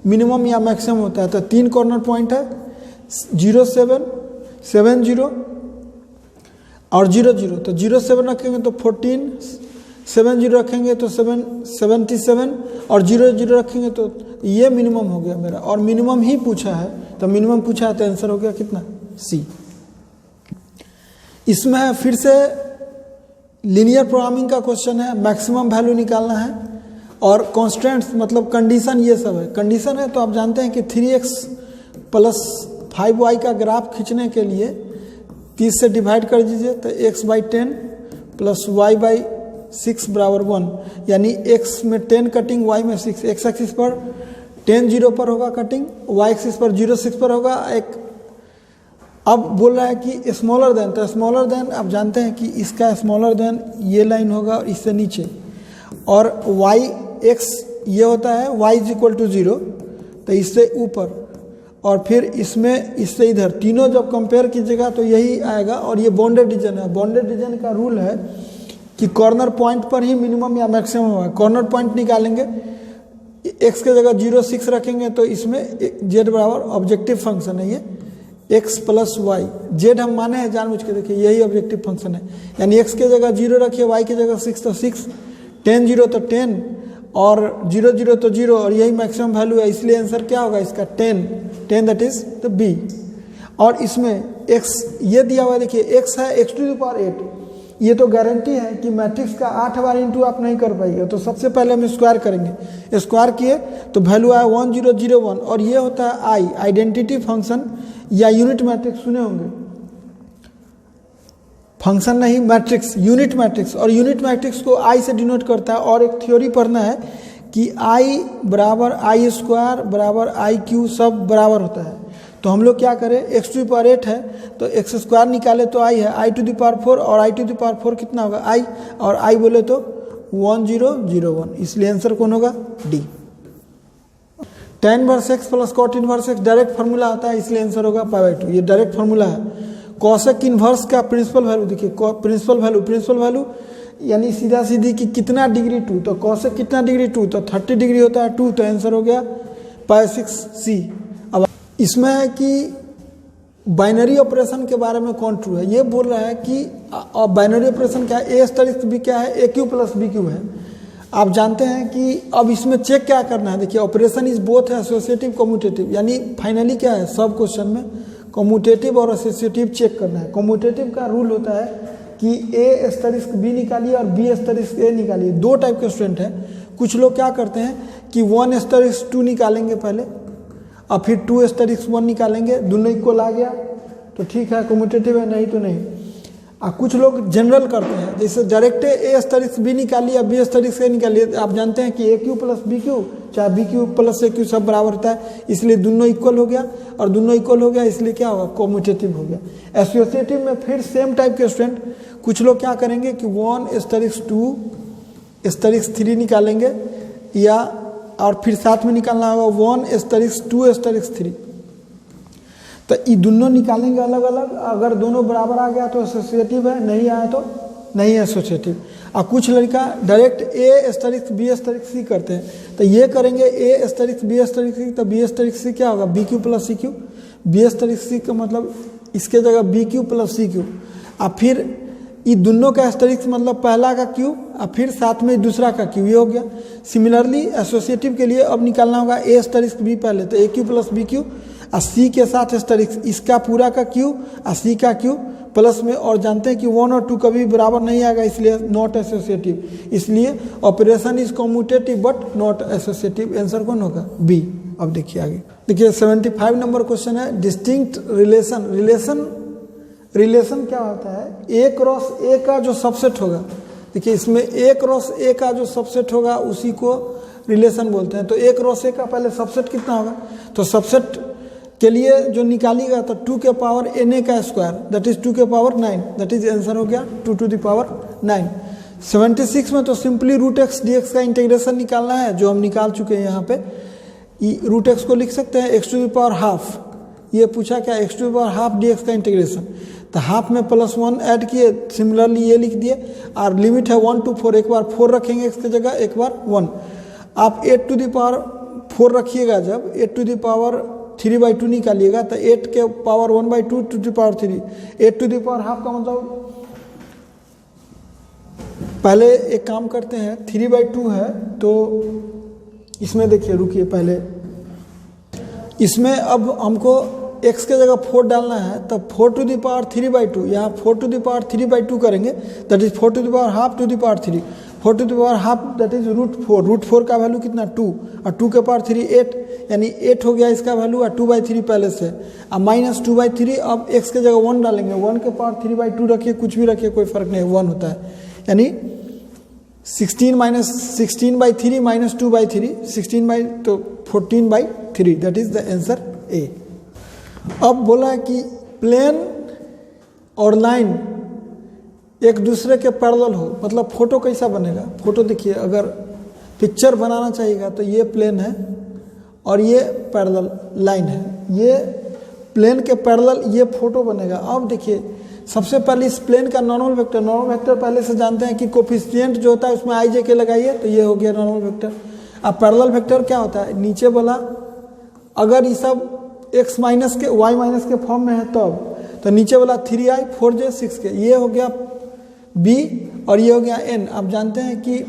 मिनिमम या मैक्सिमम होता है, तो 3 कॉर्नर पॉइंट है, 0 7 7 0 और 0 0, तो 0 7 रखेंगे तो 14, 7 0 रखेंगे तो 77, और 0 0 रखेंगे तो ये मिनिमम हो गया मेरा, और मिनिमम ही पूछा है, तो मिनिमम पूछा है तो आंसर हो गया कितना, सी। इसमें फिर से लीनियर प्रोग्रामिंग का क्वेश्चन है, मैक्सिमम वैल्यू निकालना है, और कॉन्स्टेंट्स मतलब कंडीशन ये सब है, कंडीशन है, तो आप जानते हैं कि 3x + 5y का ग्राफ खींचने के लिए 30 से डिवाइड कर दीजिए, तो x/10 + y/6 = 1, यानी x में 10 कटिंग y में 6, x एक्सिस पर 10 0 पर होगा कटिंग, y एक्सिस पर 0 6 पर होगा एक। अब बोल रहा है कि स्मॉलर देन, तो स्मॉलर देन आप जानते हैं कि इसका स्मॉलर देन ये लाइन होगा और इससे नीचे, और y x ये होता है y इज इक्वल टू 0, तो इससे ऊपर, और फिर इसमें इससे इधर, तीनों जब कंपेयर कीजिएगा तो यही आएगा। और ये बॉन्डेड रीजन है। बॉन्डेड रीजन का रूल है कि कॉर्नर पॉइंट पर ही मिनिमम या मैक्सिमम होगा। कॉर्नर पॉइंट निकालेंगे, x के जगह 0 6 रखेंगे तो इसमें z बराबर ऑब्जेक्टिव फंक्शन है, ये x प्लस वाई, z हम माने हैं जानबूझ के, देखिए यही ऑब्जेक्टिव फंक्शन है। यानी x के जगह 0 रखिए, y की जगह 6 तो 6, 10 0 तो 10, और 0 0 तो 0, और यही मैक्सिमम वैल्यू है, इसलिए आंसर क्या होगा इसका 10 दैट इज द बी। और इसमें x ये दिया हुआ है, देखिए x है x टू द पावर 8, ये तो गारंटी है कि मैट्रिक्स का 8 बार इंटू आप नहीं कर पाएंगे। तो सबसे पहले हम स्क्वायर करेंगे, स्क्वायर किए तो वैल्यू आया 1001, और ये होता है आई, आइडेंटिटी फंक्शन या यूनिट मैट्रिक्स सुने होंगे, फंक्शन नहीं मैट्रिक्स, यूनिट मैट्रिक्स। और यूनिट मैट्रिक्स को आई से डिनोट करता है। और एक थ्योरी पढ़ना है कि आई बराबर आई स्क्वायर बराबर आई क्यू सब बराबर होता है। तो हम लोग क्या करें, एक्स टू द पावर 8 है तो एक्स स्क्वायर निकाले तो आई है, आई टू द पावर 4, और आई टू द पावर 4 कितना होगा आई, और आई बोले तो 1001, इसलिए आंसर कौन होगा D. tan inverse x plus cot inverse x direct formula आता है, इसलिए आंसर होगा π/2, ये डायरेक्ट फार्मूला है। cosec इनवर्स का प्रिंसिपल वैल्यू देखिए, प्रिंसिपल वैल्यू यानी सीधा सीधी कि कितना डिग्री 2, तो cosec कितना डिग्री 2, तो 30 डिग्री होता है 2, तो आंसर हो गया π/6c। अब इसमें है कि बाइनरी ऑपरेशन के बारे में कौन ट्रू है, ये बोल रहा है कि बाइनरी ऑपरेशन क्या है, ए स्टरिक्स बी क्या है, ए क्यू प्लस बी क्यू है। आप जानते हैं कि अब इसमें चेक क्या करना है, देखिए ऑपरेशन इज बोथ है एसोसिएटिव कम्यूटेटिव, यानी फाइनली क्या है सब क्वेश्चन में कम्यूटेटिव और एसोसिएटिव चेक करना है। कम्यूटेटिव का रूल होता है कि ए एस्टरिस्क बी निकालिए और बी एस्टरिस्क ए निकालिए। दो टाइप के स्टूडेंट हैं, कुछ लोग क्या करते हैं कि 1 एस्टरिस्क 2 निकालेंगे पहले और फिर 2 एस्टरिस्क 1 निकालेंगे, दोनों इक्वल आ गया तो ठीक है कम्यूटेटिव है, नहीं तो नहीं। कुछ लोग जनरल करते हैं, जैसे डायरेक्ट ए एस्टरिस्क बी निकालिए बी एस्टरिस्क ए निकालिए। आप जानते हैं कि ए क्यू प्लस बी क्यू चाहे बी क्यू प्लस ए क्यू सब बराबर होता है, इसलिए दोनों इक्वल हो गया, और दोनों इक्वल हो गया इसलिए क्या होगा कम्यूटेटिव हो गया। एसोसिएटिव में फिर सेम टाइप के स्टूडेंट, कुछ लोग क्या करेंगे कि 1 एस्टरिस्क 2 एस्टरिस्क 3 निकालेंगे, या और फिर साथ में निकालना होगा 1 एस्टरिस्क 2 एस्टरिस्क 3, तो ये दोनों निकालेंगे अलग अलग। अगर दोनों बराबर आ गया तो एसोसिएटिव है, नहीं आया तो नहीं है एसोसिएटिव। और कुछ लड़का डायरेक्ट ए एस्टरिक्स बी एस्टरिक्स सी करते हैं, तो ये करेंगे ए एस्टरिक्स बी एस्टरिक्स सी, तो बी एस्टरिक्स सी क्या होगा b q plus c q, b asterisk c का मतलब इसके जगह b q plus c q, और फिर ये दोनों का एस्टरिक्स मतलब पहला का क्यू और फिर साथ में दूसरा का क्यू, ये हो गया। सिमिलरली एसोसिएटिव के लिए अब निकालना होगा ए एस्टरिक्स बी पहले, तो ए क्यू प्लस बी क्यू और सी के साथ एस्टरिक्स इसका पूरा का क्यू और सी का क्यू प्लस में, और जानते हैं कि 1 और 2 कभी बराबर नहीं आएगा इसलिए नॉट एसोसिएटिव, इसलिए operation is commutative but not associative. Answer कौन होगा बी। अब देखिए आगे, देखिए 75 नंबर क्वेश्चन है डिस्टिंक्ट रिलेशन। रिलेशन क्या होता है, ए क्रॉस ए का जो सबसेट होगा, देखिए इसमें ए क्रॉस ए का जो सबसेट होगा उसी को रिलेशन बोलते हैं। तो ए क्रॉस ए का पहले सबसेट कितना होगा, तो सबसेट के लिए जो निकालिएगा तो 2 के पावर एन ए का स्क्वायर दैट इज 2 के पावर 9, दैट इज आंसर हो गया 2 टू द पावर 9। 76 में तो simply root x d x का इंटीग्रेशन निकालना है, जो हम निकाल चुके हैं। यहाँ पे रूट एक्स को लिख सकते हैं x to the power half, ये पूछा क्या x to the power half d x का इंटीग्रेशन, तो हाफ में +1 ऐड किए, सिमिलरली ये लिख दिए, और लिमिट है 1 to 4, एक बार 4 रखेंगे एक्स की जगह, एक बार 1। आप 8 टू द पावर 4 रखिएगा, जब 8 टू द पावर 3/2 निकालिएगा तो 8 के power 1/2 to the power 3, 8 to the power half का मतलब, पहले एक काम करते हैं 3/2 है तो इसमें देखिए रुकिए, पहले इसमें अब हमको x के जगह 4 डालना है, तब 4 टू द पावर 3/2, यहाँ 4 टू द पावर 3/2 करेंगे, that is 4 to the power half to the power 3, 4 to the power half that is root 4 का वैल्यू कितना 2, और 2 के पावर 3 8, यानी 8 हो गया इसका वैल्यू, और 2/3 पहले से, और -2/3। अब x के जगह 1 डालेंगे, 1 के पावर 3/2 रखिए, कुछ भी रखिए कोई फर्क नहीं, 1 होता है, यानी 16/3 माइनस 2/3, 16 बाई तो 14/3, that is the answer A. अब बोला है कि प्लेन और लाइन एक दूसरे के पैरेलल हो, मतलब फोटो कैसा बनेगा। फोटो देखिए, अगर पिक्चर बनाना चाहिएगा तो ये प्लेन है और ये पैरेलल लाइन है, ये प्लेन के पैरेलल ये फोटो बनेगा। अब देखिए सबसे पहले इस प्लेन का नॉर्मल वेक्टर पहले से जानते हैं कि कोफिशिएंट जो होता है उसमें आई जे के लगाइए, तो ये हो गया नॉर्मल वेक्टर। अब पैरेलल वेक्टर क्या होता है, नीचे बोला अगर ये सब x माइनस के y माइनस के फॉर्म में है तब, तो नीचे वाला 3i 4j 6k, ये हो गया b और ये हो गया n। आप जानते हैं कि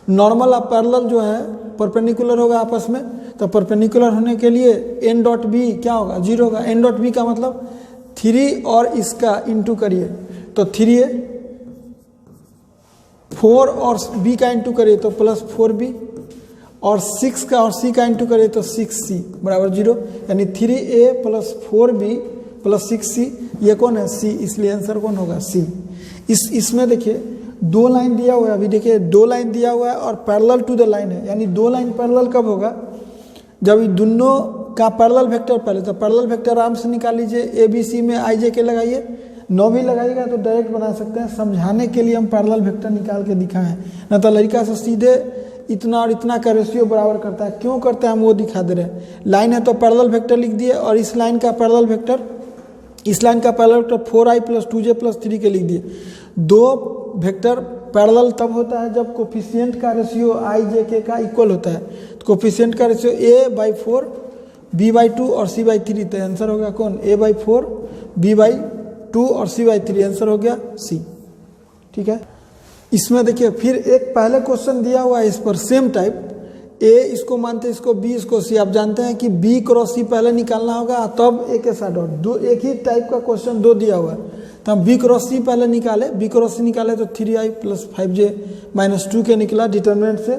नॉर्मल और पैरेलल जो है परपेंडिकुलर होगा आपस में, तो परपेंडिकुलर होने के लिए n डॉट बी क्या होगा, 0 होगा। n डॉट बी का मतलब 3 और इसका इंटू करिए तो 3a, 4 और b का इंटू करिए तो प्लस 4b, और 6 का और c का इंटू करिए तो 6c बराबर 0, यानी 3a plus 4b plus 6c, ये कौन है, c, इसलिए आंसर कौन होगा, c। इसमें देखिए 2 लाइन दिया हुआ है, अभी देखिए 2 लाइन दिया हुआ है और पैरेलल टू द लाइन है, यानी 2 लाइन पैरेलल कब होगा, जब ये दोनों का पैरेलल वेक्टर पहले, तो पैरेलल वेक्टर आराम से निकाल लीजिए, ए बी सी में आई जे के लगाइए, 9 भी लगाइएगा तो डायरेक्ट बना सकते हैं। समझाने के लिए हम पैरेलल वेक्टर निकाल के दिखाए हैं, न तो लड़का से सीधे इतना और इतना का रेशियो बराबर करता है, क्यों करता है हम वो दिखा दे रहे हैं। लाइन है तो पैरेलल वेक्टर लिख दिए, और इस लाइन का parallel vector 4i plus 2j plus 3 के लिख दिए। 2 वेक्टर पैरेलल तब होता है जब कोफिशिएंट का रेशियो आई जे के का इक्वल होता है, तो कोफिशिएंट का रेशियो a/4 b/2 और c/3, तो आंसर हो गया कौन, a/4 b/2 और c/3, आंसर हो गया c। ठीक है, इसमें देखिए फिर एक पहले क्वेश्चन दिया हुआ है इस पर सेम टाइप, a इसको मानते हैं, इसको b इसको c। आप जानते हैं कि b क्रॉस c पहले निकालना होगा तब a के साथ डॉट, दो एक ही टाइप का क्वेश्चन 2 दिया हुआ है, तो हम b क्रॉस c पहले निकाले, b क्रॉस c निकाले तो 3i प्लस 5j माइनस 2 के निकला डिटर्मिनेंट से,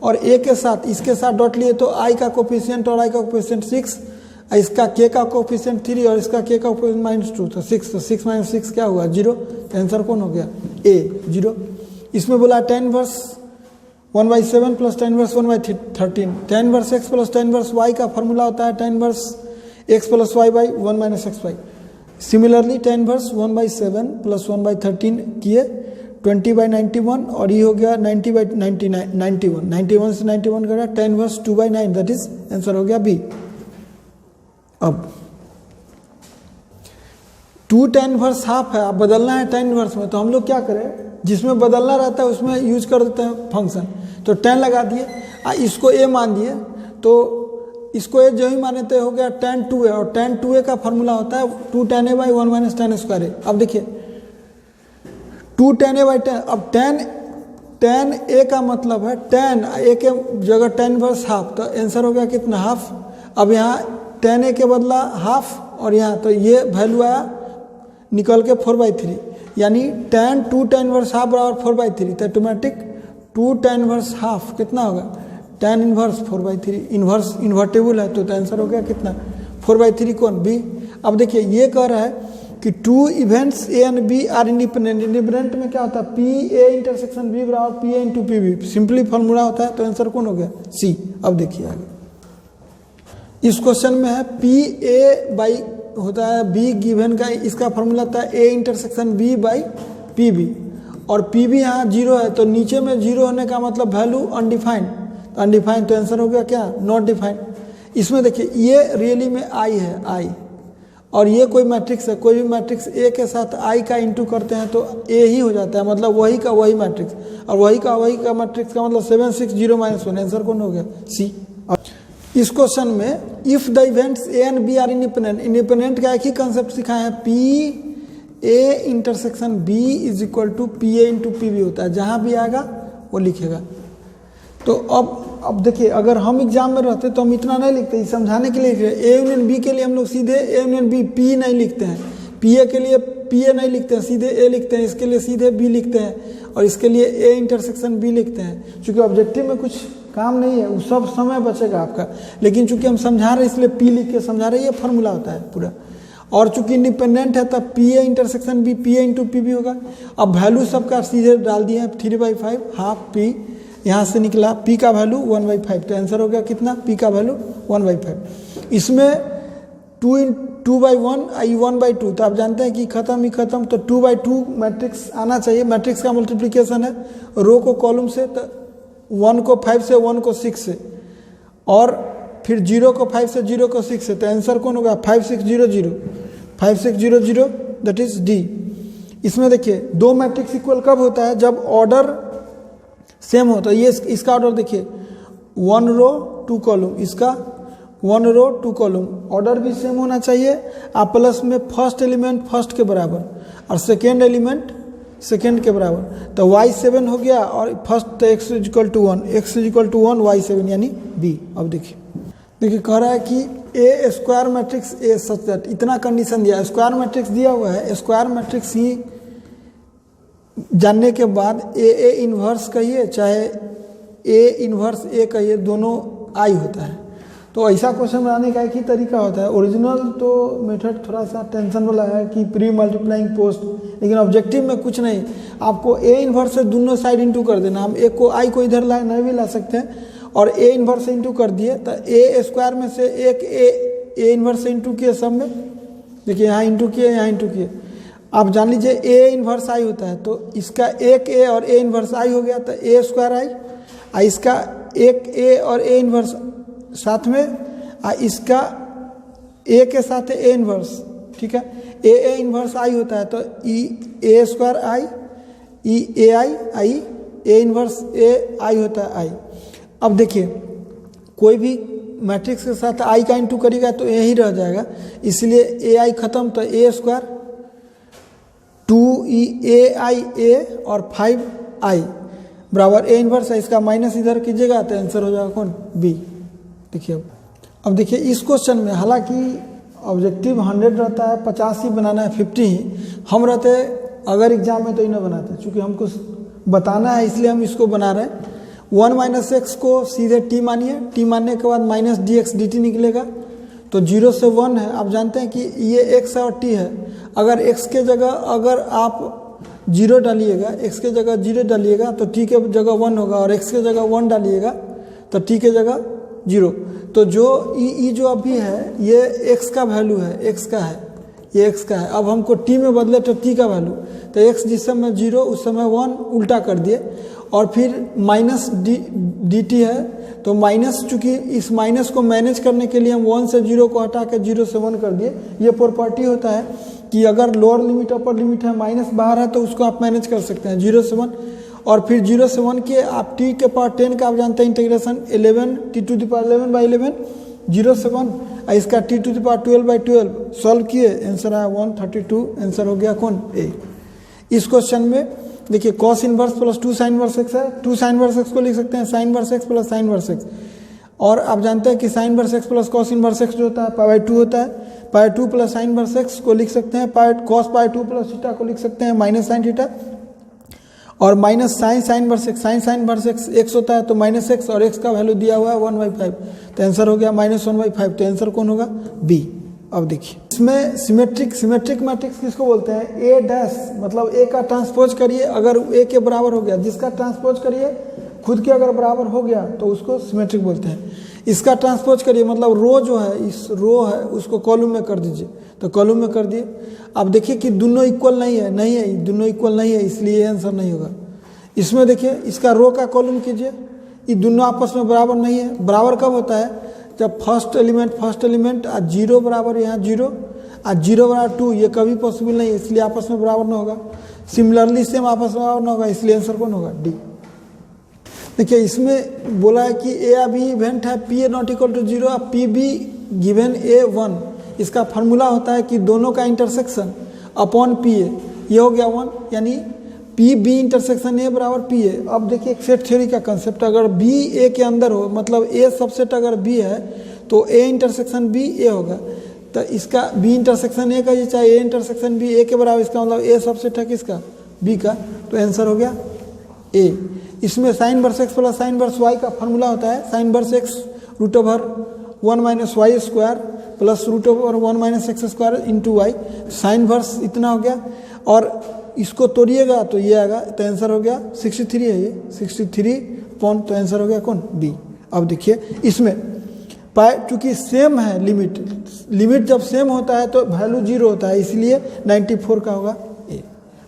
और a के साथ इसके साथ डॉट लिए तो i का कोफिशिएंट और i का कोफिशिएंट 6, इसका k का कोफिशिएंट 3 और इसका k का कोफिशिएंट -2, तो 6, तो 6 माइनस 6 क्या हुआ, 0, आंसर कौन हो गया, a 0। इसमें बोला tan inverse 1/7 plus tan inverse 1/13, tan inverse x plus tan inverse y का फॉर्मूला होता है tan inverse x plus y by 1 minus xy। Similarly tan inverse 1/7 plus 1/13 किए 20/91, और ये हो गया 90/91 91 से 91 का tan inverse 2/9, that is answer हो गया बी। अब 2 tan इनवर्स हाफ है, आप बदलना है tan इनवर्स में, तो हम लोग क्या करें, जिसमें बदलना रहता है उसमें यूज कर देते हैं फंक्शन, तो tan लगा दिए, इसको a मान दिए, तो इसको a जो ही माने तो हो गया tan 2a, और tan 2a का फॉर्मूला होता है 2 tan a by 1 minus tan square a। अब देखिए 2 tan a बाई 10, अब tan a का मतलब है tan a के जगह tan इनवर्स हाफ, तो आंसर हो गया कितना, हाफ। अब यहाँ tan a के बदला हाफ, और यहाँ तो ये वैल्यू आया निकल के 4/3, यानी tan 2 tan इनवर्स हाफ बराबर 4/3, तो ऑटोमेटिक 2 tan इनवर्स हाफ कितना होगा, tan इनवर्स 4/3, इन्वर्स इन्वर्टेबल है तो आंसर हो गया कितना, 4/3 कौन, बी। अब देखिए ये कह रहा है कि 2 events A and B are independent, independent में क्या होता है, पी ए इंटरसेक्शन बी बराबर P A into P B, simply formula होता है, तो आंसर कौन हो गया, सी। अब देखिए आगे इस क्वेश्चन में है पी ए बाई होता है बी गिवन का, इसका फॉर्मूला होता है A intersection B by P B, और पी बी यहाँ 0 है, तो नीचे में 0 होने का मतलब वैल्यू अनडिफाइंड, तो अनडिफाइंड, तो आंसर हो गया क्या, नॉट डिफाइंड। इसमें देखिए ये रियली में आई है, आई, और ये कोई मैट्रिक्स है, कोई भी मैट्रिक्स ए के साथ आई का इंटू करते हैं तो ए ही हो जाता है, मतलब वही का वही मैट्रिक्स, और वही का मैट्रिक्स का मतलब 7 6 0 -1, आंसर कौन हो गया, सी। इस क्वेश्चन में if the events A and B are independent, independent का एक ही कंसेप्ट सिखाया है, P A intersection B is equal to P A into P B होता है, जहां भी आएगा वो लिखेगा। तो अब देखिए अगर हम एग्जाम में रहते तो हम इतना नहीं लिखते, समझाने के लिए ए यूनियन बी के लिए हम लोग सीधे ए यूनियन बी पी नहीं लिखते हैं, पी ए के लिए पी ए नहीं लिखते हैं, सीधे ए लिखते हैं, इसके लिए सीधे बी लिखते हैं, और इसके लिए ए इंटरसेक्शन बी लिखते हैं। चूंकि ऑब्जेक्टिव में कुछ काम नहीं है, वो सब समय बचेगा आपका, लेकिन चूंकि हम समझा रहे हैं इसलिए पी लिख के समझा रहे हैं, ये फॉर्मूला होता है पूरा। और चूंकि इंडिपेंडेंट है तब P A intersection B P A into P B होगा। अब वैल्यू सबका सीधे डाल दिए हैं, 3/5 हाफ पी, यहाँ से निकला पी का वैल्यू 1/5, तो आंसर हो गया कितना, पी का वैल्यू 1/5। इसमें 2/1 आई 1/2, तो आप जानते हैं कि खत्म ही खत्म, तो 2/2 मैट्रिक्स आना चाहिए। मैट्रिक्स का मल्टीप्लिकेशन है रो को कॉलम से, तो 1 को 5 से, 1 को 6 से, और फिर 0 को 5 से, 0 को 6 से, तो आंसर कौन होगा 5600, 5600 दैट इज डी। इसमें देखिए दो मैट्रिक्स इक्वल कब होता है, जब ऑर्डर सेम होता है। ये इसका ऑर्डर देखिए 1 रो 2 कॉलम, इसका 1 रो 2 कॉलम, ऑर्डर भी सेम होना चाहिए। आप प्लस में फर्स्ट एलिमेंट फर्स्ट के बराबर और सेकेंड एलिमेंट सेकेंड के बराबर, तो y7 हो गया, और फर्स्ट तो x = 1, x = 1 y7 यानी b। अब देखिए कह रहा है कि a square matrix a such that, इतना कंडीशन दिया, स्क्वायर मैट्रिक्स दिया हुआ है, स्क्वायर मैट्रिक्स ही जानने के बाद ए इन्वर्स कहिए चाहे ए इन्वर्स ए कहिए, दोनों आई होता है। तो ऐसा क्वेश्चन बनाने का एक ही तरीका होता है। ओरिजिनल तो मेथड थोड़ा सा टेंशन वाला है कि प्री मल्टीप्लाइंग पोस्ट, लेकिन ऑब्जेक्टिव में कुछ नहीं, आपको ए इन्वर्स से दोनों साइड इंटू कर देना। हम एक को आई को इधर लाए नहीं भी ला सकते हैं, और ए इन्वर्स से इंटू कर दिए, तो ए स्क्वायर में से एक ए इन्वर्स से इंटू किए सब में, देखिए यहाँ इंटू किए, यहाँ इंटू किए। आप जान लीजिए ए इन्वर्स आई होता है, तो इसका एक ए और ए इन्वर्स आई हो गया, तो ए स्क्वायर आई, और इसका एक ए और ए इन्वर्स साथ में, इसका ए के साथ ए इन्वर्स, ठीक है, ए इन्वर्स आई होता है, तो ई ए square I, E A I A inverse ए आई होता है आई। अब देखिए कोई भी मैट्रिक्स के साथ आई का इंटू करेगा तो ए ही रह जाएगा, इसलिए ए आई खत्म, तो ए स्क्वायर 2e ए आई ए और 5i बराबर ए इन्वर्स है, इसका माइनस इधर कीजिएगा तो आंसर हो जाएगा कौन, बी। देखिए अब देखिए इस क्वेश्चन में हालांकि ऑब्जेक्टिव 100 रहता है, 50 ही बनाना है, 50 ही हम रहते, अगर एग्जाम में तो इन्हें बनाते, चूँकि हमको बताना है इसलिए हम इसको बना रहे हैं। 1 - x को सीधे t मानिए, t मानने के बाद माइनस dx dt निकलेगा, तो 0 से 1 है। आप जानते हैं कि ये x और t है, अगर x के जगह अगर आप 0 डालिएगा, x के जगह 0 डालिएगा तो t के जगह 1 होगा, और x के जगह 1 डालिएगा तो t के जगह 0। तो जो ई जो अभी है ये x का वैल्यू है, x का है, ये x का है। अब हमको t में बदले तो t का वैल्यू, तो x जिस समय 0 उस समय 1 उल्टा कर दिए, और फिर माइनस डी टी है, तो माइनस, चूँकि इस माइनस को मैनेज करने के लिए हम 1 से 0 को हटा के 0 से 1 कर दिए। ये प्रॉपर्टी होता है कि अगर लोअर लिमिट अपर लिमिट है, माइनस बाहर है, तो उसको आप मैनेज कर सकते हैं 0 से 1, और फिर 0 से 1 के आप t के पावर 10 का आप जानते हैं इंटीग्रेशन 11 t⁻11/11 0 से 1, इसका t⁻12/12 सॉल्व किए, आंसर आया 132, आंसर हो गया कौन, ए। इस क्वेश्चन में देखिए cos inverse plus 2 sin inverse x है, 2 sin इनवर्स x को लिख सकते हैं sin inverse x plus sin inverse x, और आप जानते हैं कि sin inverse x plus cos inverse x जो होता है π/2 होता है, π/2 प्लस sin इनवर्स x को लिख सकते हैं, cos π/2 प्लस थीटा को लिख सकते हैं माइनस sin थीटा, और minus sin inverse x, sin inverse x होता है तो माइनस x, और x का वैल्यू दिया हुआ है 1/5, तो आंसर हो गया -1/5, तो आंसर कौन होगा, बी। अब देखिए इसमें सिमेट्रिक मैट्रिक्स किसको बोलते हैं, ए डैश, मतलब ए का ट्रांसपोज करिए, अगर ए के बराबर हो गया, जिसका ट्रांसपोज करिए खुद के अगर बराबर हो गया तो उसको सिमेट्रिक बोलते हैं। इसका ट्रांसपोज करिए, मतलब रो जो है, इस रो है उसको कॉलम में कर दीजिए, तो कॉलम में कर दिए। अब देखिए कि दोनों इक्वल नहीं है, दोनों इक्वल नहीं है, इसलिए आंसर नहीं होगा। इसमें देखिए इसका रो का कॉलम कीजिए, ये दोनों आपस में बराबर नहीं है। बराबर कब होता है, जब फर्स्ट एलिमेंट आ 0 बराबर यहाँ 0 आ 0 बराबर 2, ये कभी पॉसिबल नहीं है, इसलिए आपस में बराबर ना होगा। सिमिलरली सेम आपस में बराबर ना होगा, इसलिए आंसर कौन होगा, डी। देखिए इसमें बोला है कि ए बी इवेंट है, P A not equal to 0, P B given A 1, इसका फार्मूला होता है कि दोनों का इंटरसेक्शन अपॉन पी ए, ये हो गया 1, यानी पी बी इंटरसेक्शन ए बराबर पी ए। अब देखिए एक सेट थ्योरी का कंसेप्ट, अगर बी ए के अंदर हो, मतलब ए सबसेट अगर बी है तो ए इंटरसेक्शन बी ए होगा, तो इसका बी इंटरसेक्शन ए का ये चाहे ए इंटरसेक्शन बी ए के बराबर, इसका मतलब ए सबसेट है किसका, बी का, तो आंसर हो गया ए। इसमें sine inverse x plus sine inverse y का फार्मूला होता है, sine inverse x √1 - y² plus root over 1 minus x square into y, sine verse इतना हो गया, और इसको तोड़िएगा तो ये आएगा, तो आंसर हो गया 63 है ये 63 पॉइंट, तो आंसर हो गया कौन, बी। अब देखिए इसमें पाई चूँकि सेम है लिमिट जब सेम होता है तो वैल्यू 0 होता है, इसलिए 94 का होगा ए।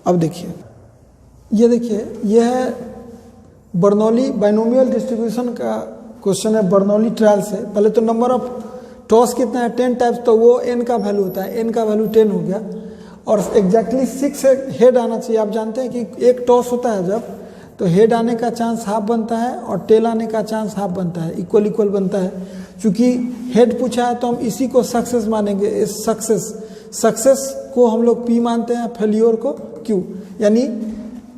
अब देखिए ये देखिए यह है बर्नौली बाइनोमियल डिस्ट्रीब्यूशन का क्वेश्चन है, बर्नौली ट्रायल से। पहले तो नंबर ऑफ टॉस कितना है 10 टाइप्स, तो वो n का वैल्यू होता है, n का वैल्यू 10 हो गया, और एग्जैक्टली 6 हेड आना चाहिए। आप जानते हैं कि एक टॉस होता है जब, तो हेड आने का चांस हाफ बनता है और टेल आने का चांस हाफ बनता है, इक्वल बनता है। चूँकि हेड पूछा है तो हम इसी को सक्सेस मानेंगे, इस सक्सेस को हम लोग P मानते हैं, फेल्योर को Q, यानी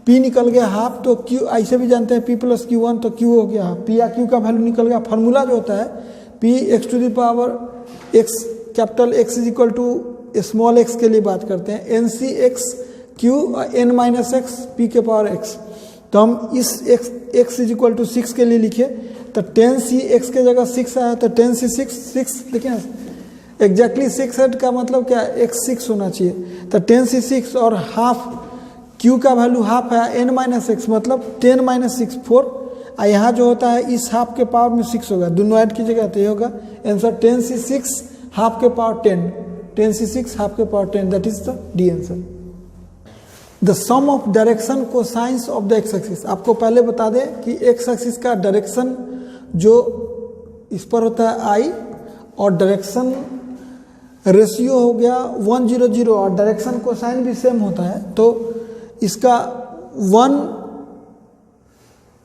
P निकल गया हाफ तो Q, ऐसे भी जानते हैं P प्लस Q1 तो Q हो गया हाफ, P या Q का वैल्यू निकल गया। फार्मूला जो होता है P x to the power x capital X is equal to small x के लिए बात करते हैं, n C x q n minus x p के पावर x। तो हम इस x इज इक्वल टू 6 के लिए लिखे, तो 10c x के जगह 6 आया, तो 10c 6 देखिए ना एग्जैक्टली 6 हेड का मतलब क्या है, x 6 होना चाहिए, तो 10c 6 और हाफ q का वैल्यू हाफ है, n माइनस एक्स मतलब 10 माइनस 6 4, और यहाँ जो होता है इस हाफ के पावर में 6 होगा, दोनों ऐड कीजिएगा तो ये होगा आंसर 10c 6 हाफ के पावर 10, 10c 6 हाफ के power 10, that is the D answer. The sum of direction cosines of the x axis, आपको पहले बता दें कि एक्स एक्सिस का डायरेक्शन जो इस पर होता है आई, और डायरेक्शन रेशियो हो गया 1 0 0, और डायरेक्शन कोसाइन भी सेम होता है, तो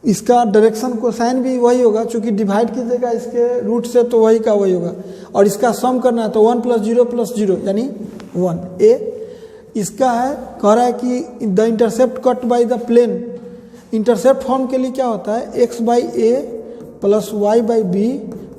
इसका डायरेक्शन कोसाइन भी वही होगा, क्योंकि डिवाइड कीजिएगा इसके रूट से तो वही का वही होगा, और इसका सम करना है तो 1 प्लस 0 यानी 1 ए। इसका है कह रहा है कि the intercept cut by the plane, intercept form के लिए क्या होता है x by a plus y by b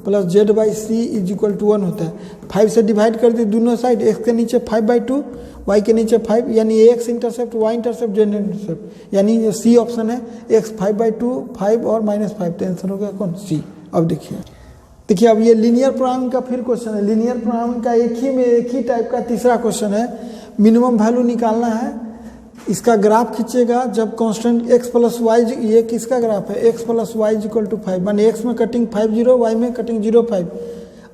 plus z by c is equal to 1 होता है। 5 से डिवाइड कर दी दोनों साइड, x के नीचे 5/2 y के नीचे 5, यानी x intercept y intercept Z intercept, यानी ये सी ऑप्शन है, x 5/2 5 और -5, तो आंसर हो गया कौन, सी। अब देखिए अब ये लीनियर प्रोग्रामिंग का फिर क्वेश्चन है, लीनियर प्रोग्रामिंग का एक ही टाइप का तीसरा क्वेश्चन है। मिनिमम वैल्यू निकालना है, इसका ग्राफ खींचेगा जब कांस्टेंट x प्लस वाई, ये किसका ग्राफ है, x plus y is equal to 5, माने x में कटिंग 5 0, y में कटिंग 0 5,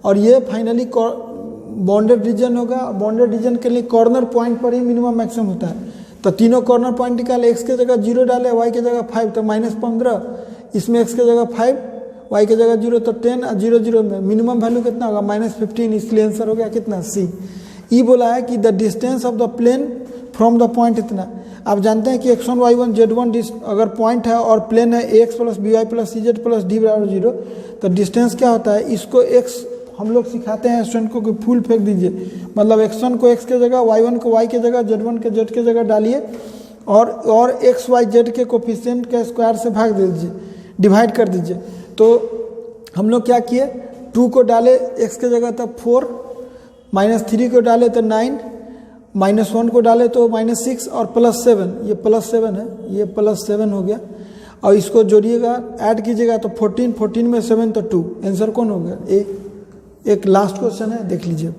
और ये फाइनली बॉन्डेड रीजन होगा। बॉन्डेड रीजन के लिए कॉर्नर पॉइंट पर ही मिनिमम मैक्सिमम होता है, तो तीनों कॉर्नर पॉइंट निकाले, x के जगह 0 डाले, y के जगह 5 तो -15, इसमें x के जगह 5 y के जगह 0 तो 10, 0 0 में मिनिमम वैल्यू कितना होगा -15, इसलिए आंसर हो गया कितना, सी। ई बोला है कि the distance of the plane from the point इतना। आप जानते हैं कि x1 y1 z1 अगर पॉइंट है और प्लेन है ax plus by plus cz plus d बराबर 0, तो डिस्टेंस क्या होता है, इसको x हम लोग सिखाते हैं स्टूडेंट को कि फुल फेंक दीजिए, मतलब x1 को x के जगह, y1 को y के जगह, z1 के z के जगह डालिए, और x y z के कोफिशिएंट के स्क्वायर से भाग दीजिए, डिवाइड कर दीजिए। तो हम लोग क्या किए, 2 को डाले x के जगह तब 4, -3 को डाले तो 9, -1 को डाले तो -6 और +7, ये +7 है, ये +7 हो गया, और इसको जोड़िएगा ऐड कीजिएगा तो 14 में 7 तो 2, आंसर कौन हो गया, ए। एक लास्ट क्वेश्चन है, देख लीजिए।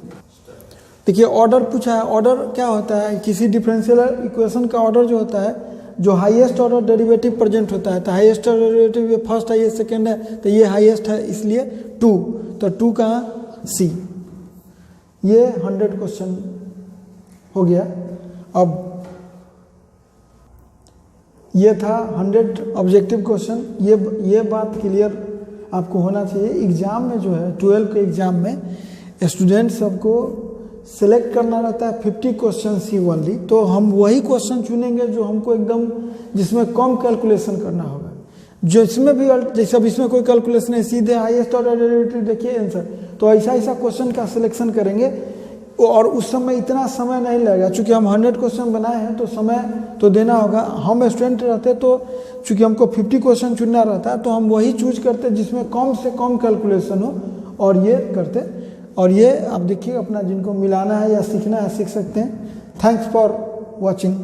देखिए ऑर्डर पूछा है, ऑर्डर क्या होता है, किसी डिफरेंशियल इक्वेशन का ऑर्डर जो होता है, जो हाईएस्ट ऑर्डर डेरिवेटिव प्रेजेंट होता है, तो हाईएस्ट ऑर्डर डेरिवेटिव ये फर्स्ट है, ये सेकेंड है, तो ये हाईएस्ट है, इसलिए 2, तो 2 कहाँ, सी। ये 100 क्वेश्चन हो गया। अब ये था 100 ऑब्जेक्टिव क्वेश्चन। ये बात क्लियर आपको होना चाहिए, एग्जाम में जो है 12 के एग्जाम में स्टूडेंट सबको सिलेक्ट करना रहता है 50 क्वेश्चन ही ओनली, तो हम वही क्वेश्चन चुनेंगे जो हमको एकदम जिसमें कम कैलकुलेशन करना होगा, जो इसमें भी जैसे अब इसमें कोई कैलकुलेशन है, सीधे हाईएस्ट ऑर्डर डेरिवेटिव देखिए आंसर, तो ऐसा क्वेश्चन का सिलेक्शन करेंगे, और उस समय इतना समय नहीं लगेगा, चूँकि हम 100 क्वेश्चन बनाए हैं तो समय तो देना होगा। हम स्टूडेंट रहते तो चूँकि हमको 50 क्वेश्चन चुनना रहता है, तो हम वही चूज करते जिसमें कम से कम कैलकुलेशन हो, और ये करते। और ये आप देखिए अपना जिनको मिलाना है या सीखना है सीख सकते हैं। Thanks for watching.